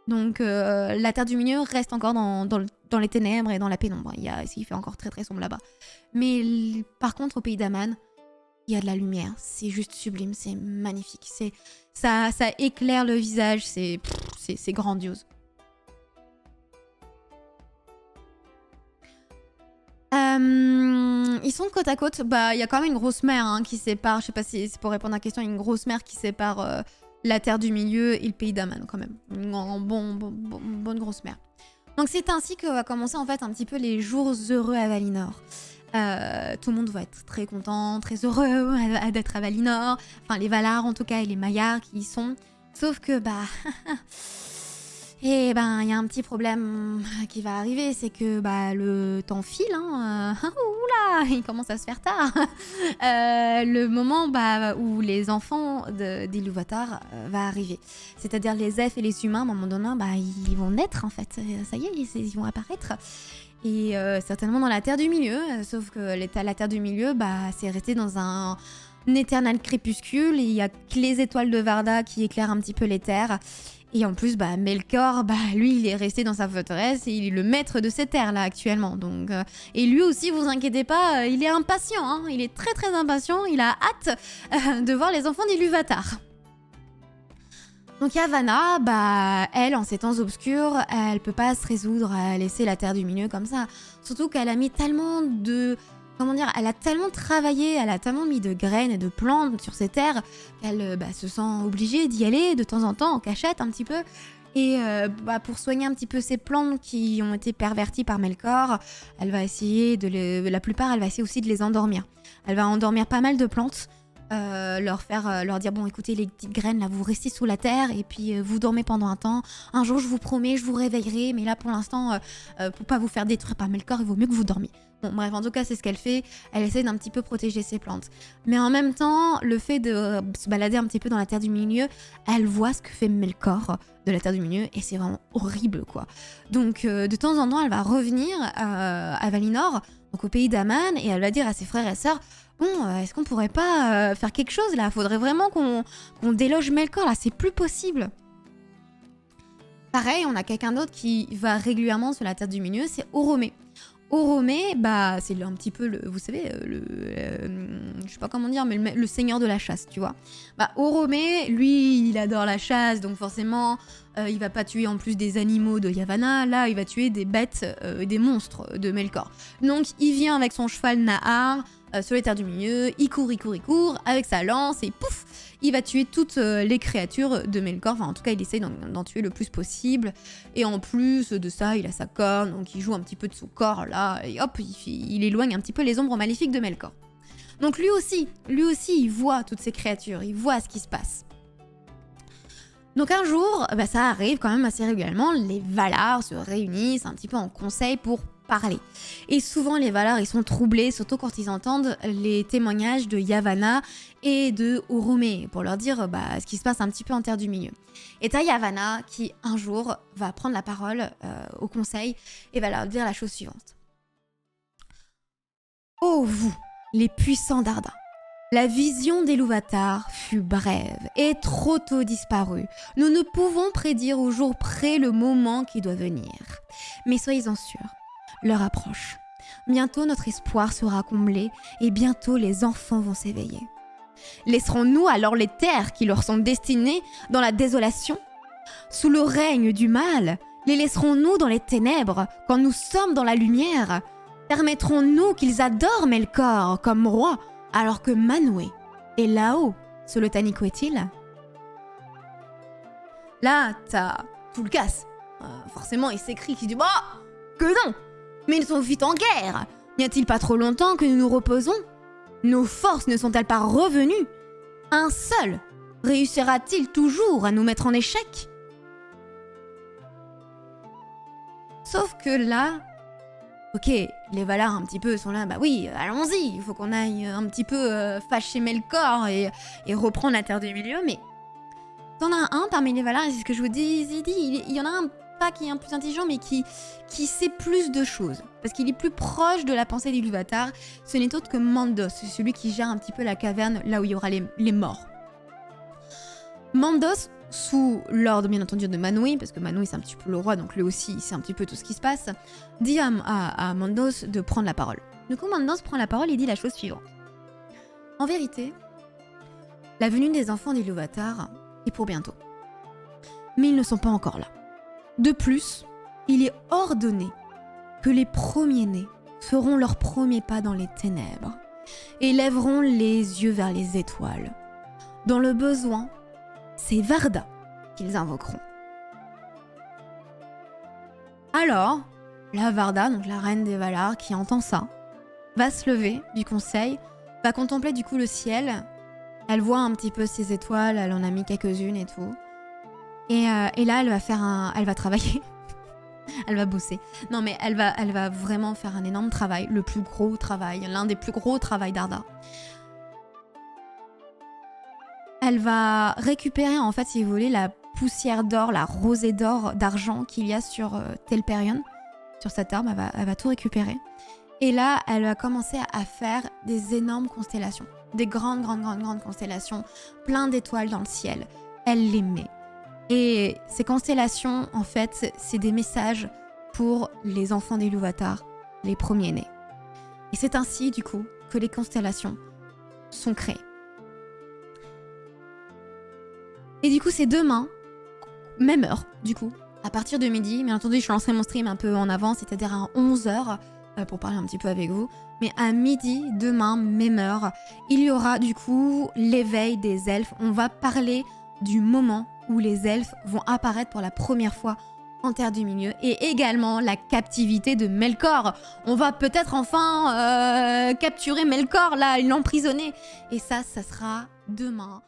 Donc la Terre du Milieu reste encore dans les ténèbres et dans la pénombre. Il fait encore très très sombre là-bas. Mais par contre, au pays d'Aman, il y a de la lumière. C'est juste sublime, c'est magnifique. Ça éclaire le visage, c'est grandiose. Ils sont côte à côte. Il y a quand même une grosse mer qui sépare. Je sais pas si c'est pour répondre à la question. Une grosse mer qui sépare la Terre du Milieu et le pays d'Aman quand même. Une bonne grosse mer. Donc c'est ainsi que va commencer en fait un petit peu les jours heureux à Valinor. Tout le monde va être très content, très heureux d'être à Valinor. Enfin les Valar en tout cas et les Maiars qui y sont. Sauf que il y a un petit problème qui va arriver, c'est que le temps file, oula, il commence à se faire tard. Le moment où les enfants d'Ilúvatar va arriver. C'est-à-dire les elfes et les humains, à un moment donné, ils vont naître en fait. Ça y est, ils vont apparaître. Et certainement dans la Terre du Milieu, sauf que la Terre du Milieu, c'est resté dans un éternel crépuscule. Il y a que les étoiles de Varda qui éclairent un petit peu les terres. Et en plus, Melkor, lui, il est resté dans sa forteresse et il est le maître de ces terres là actuellement. Donc, et lui aussi, vous inquiétez pas, il est impatient. Il est très très impatient. Il a hâte de voir les enfants d'Ilúvatar. Donc Yavanna, elle, en ces temps obscurs, elle peut pas se résoudre à laisser la Terre du Milieu comme ça. Surtout qu'elle a mis tellement de... elle a tellement travaillé, elle a tellement mis de graines et de plantes sur ces terres qu'elle se sent obligée d'y aller de temps en temps en cachette un petit peu. Et pour soigner un petit peu ces plantes qui ont été perverties par Melkor, elle va essayer la plupart, elle va essayer aussi de les endormir. Elle va endormir pas mal de plantes, leur dire bon écoutez les petites graines là, vous restez sous la terre et puis vous dormez pendant un temps. Un jour je vous promets, je vous réveillerai, mais là pour l'instant, pour pas vous faire détruire par Melkor, il vaut mieux que vous dormiez. Bon, bref, en tout cas, c'est ce qu'elle fait. Elle essaie d'un petit peu protéger ses plantes. Mais en même temps, le fait de se balader un petit peu dans la Terre du Milieu, elle voit ce que fait Melkor de la Terre du Milieu et c'est vraiment horrible, quoi. Donc, de temps en temps, elle va revenir à Valinor, donc au pays d'Aman, et elle va dire à ses frères et sœurs bon, est-ce qu'on pourrait pas faire quelque chose là? Faudrait vraiment qu'on déloge Melkor là, c'est plus possible. Pareil, on a quelqu'un d'autre qui va régulièrement sur la Terre du Milieu, c'est Oromé. Oromé, bah, c'est un petit peu, vous savez, je sais pas comment dire, mais le seigneur de la chasse, tu vois. Bah, Oromé, lui, il adore la chasse, donc forcément, il va pas tuer en plus des animaux de Yavanna, là, il va tuer des bêtes, des monstres de Melkor. Donc, il vient avec son cheval Nahar, sur les terres du milieu, il court, avec sa lance, et pouf, il va tuer toutes les créatures de Melkor, enfin en tout cas il essaye d'en tuer le plus possible, et en plus de ça il a sa corne, donc il joue un petit peu de son corps là, et hop, il éloigne un petit peu les ombres maléfiques de Melkor. Donc lui aussi il voit toutes ces créatures, il voit ce qui se passe. Donc un jour, bah, ça arrive quand même assez régulièrement, les Valar se réunissent un petit peu en conseil pour parler. Et souvent les Valar ils sont troublés, surtout quand ils entendent les témoignages de Yavanna et de Oromé, pour leur dire bah, ce qui se passe un petit peu en Terre du Milieu. Et t'as Yavanna qui un jour va prendre la parole au conseil et va leur dire la chose suivante. Ô vous, les puissants Dardins, la vision d'Iluvatar fut brève et trop tôt disparue. Nous ne pouvons prédire au jour près le moment qui doit venir. Mais soyez-en sûrs, l'heure approche. Bientôt notre espoir sera comblé et bientôt les enfants vont s'éveiller. Laisserons-nous alors les terres qui leur sont destinées dans la désolation? Sous le règne du mal, les laisserons-nous dans les ténèbres quand nous sommes dans la lumière? Permettrons-nous qu'ils adorent Melkor comme roi alors que Manwë est là-haut sous le Taniquetil? Là, t'as tout le casse. Forcément, il s'écrie qui dit bah, que non! Mais ils sont vite en guerre. N'y a-t-il pas trop longtemps que nous nous reposons? Nos forces ne sont-elles pas revenues? Un seul réussira-t-il toujours à nous mettre en échec? Sauf que là, ok, les Valar un petit peu sont là, bah oui, allons-y, il faut qu'on aille un petit peu fâcher Melkor et reprendre la Terre du Milieu, mais t'en as un parmi les Valar, et c'est ce que je vous dis, il y en a un pas qui est un peu plus intelligent, mais qui sait plus de choses, parce qu'il est plus proche de la pensée d'Iluvatar. Ce n'est autre que Mandos, c'est celui qui gère un petit peu la caverne, là où il y aura les morts. Mandos, sous l'ordre bien entendu de Manwë, parce que Manwë c'est un petit peu le roi, donc lui aussi il sait un petit peu tout ce qui se passe, dit à Mandos de prendre la parole. Du coup Mandos prend la parole et dit la chose suivante. En vérité, la venue des enfants d'Iluvatar est pour bientôt. Mais ils ne sont pas encore là. De plus, il est ordonné que les premiers-nés feront leurs premiers pas dans les ténèbres et lèveront les yeux vers les étoiles. Dans le besoin, c'est Varda qu'ils invoqueront. Alors, la Varda, donc la reine des Valar, qui entend ça, va se lever du conseil, va contempler du coup le ciel. Elle voit un petit peu ses étoiles, elle en a mis quelques-unes et tout. Et là, elle va travailler. Elle va bosser. Non, mais elle va vraiment faire un énorme travail, le plus gros travail, l'un des plus gros travails d'Arda. Elle va récupérer, en fait, si vous voulez, la poussière d'or, la rosée d'or, d'argent qu'il y a sur Telperion, sur cette arme. Elle va tout récupérer. Et là, elle va commencer à faire des énormes constellations. Des grandes constellations, plein d'étoiles dans le ciel. Elle les met. Et ces constellations, en fait, c'est des messages pour les enfants d'Iluvatar, les premiers-nés. Et c'est ainsi, du coup, que les constellations sont créées. Et du coup, c'est demain, même heure, du coup, à partir de midi. Bien entendu, je lancerai mon stream un peu en avance, c'est-à-dire à 11h, pour parler un petit peu avec vous. Mais à midi, demain, même heure, il y aura, du coup, l'éveil des elfes. On va parler du moment où les elfes vont apparaître pour la première fois en Terre du Milieu, et également la captivité de Melkor. On va peut-être enfin capturer Melkor, là, l'emprisonner. Et ça sera demain.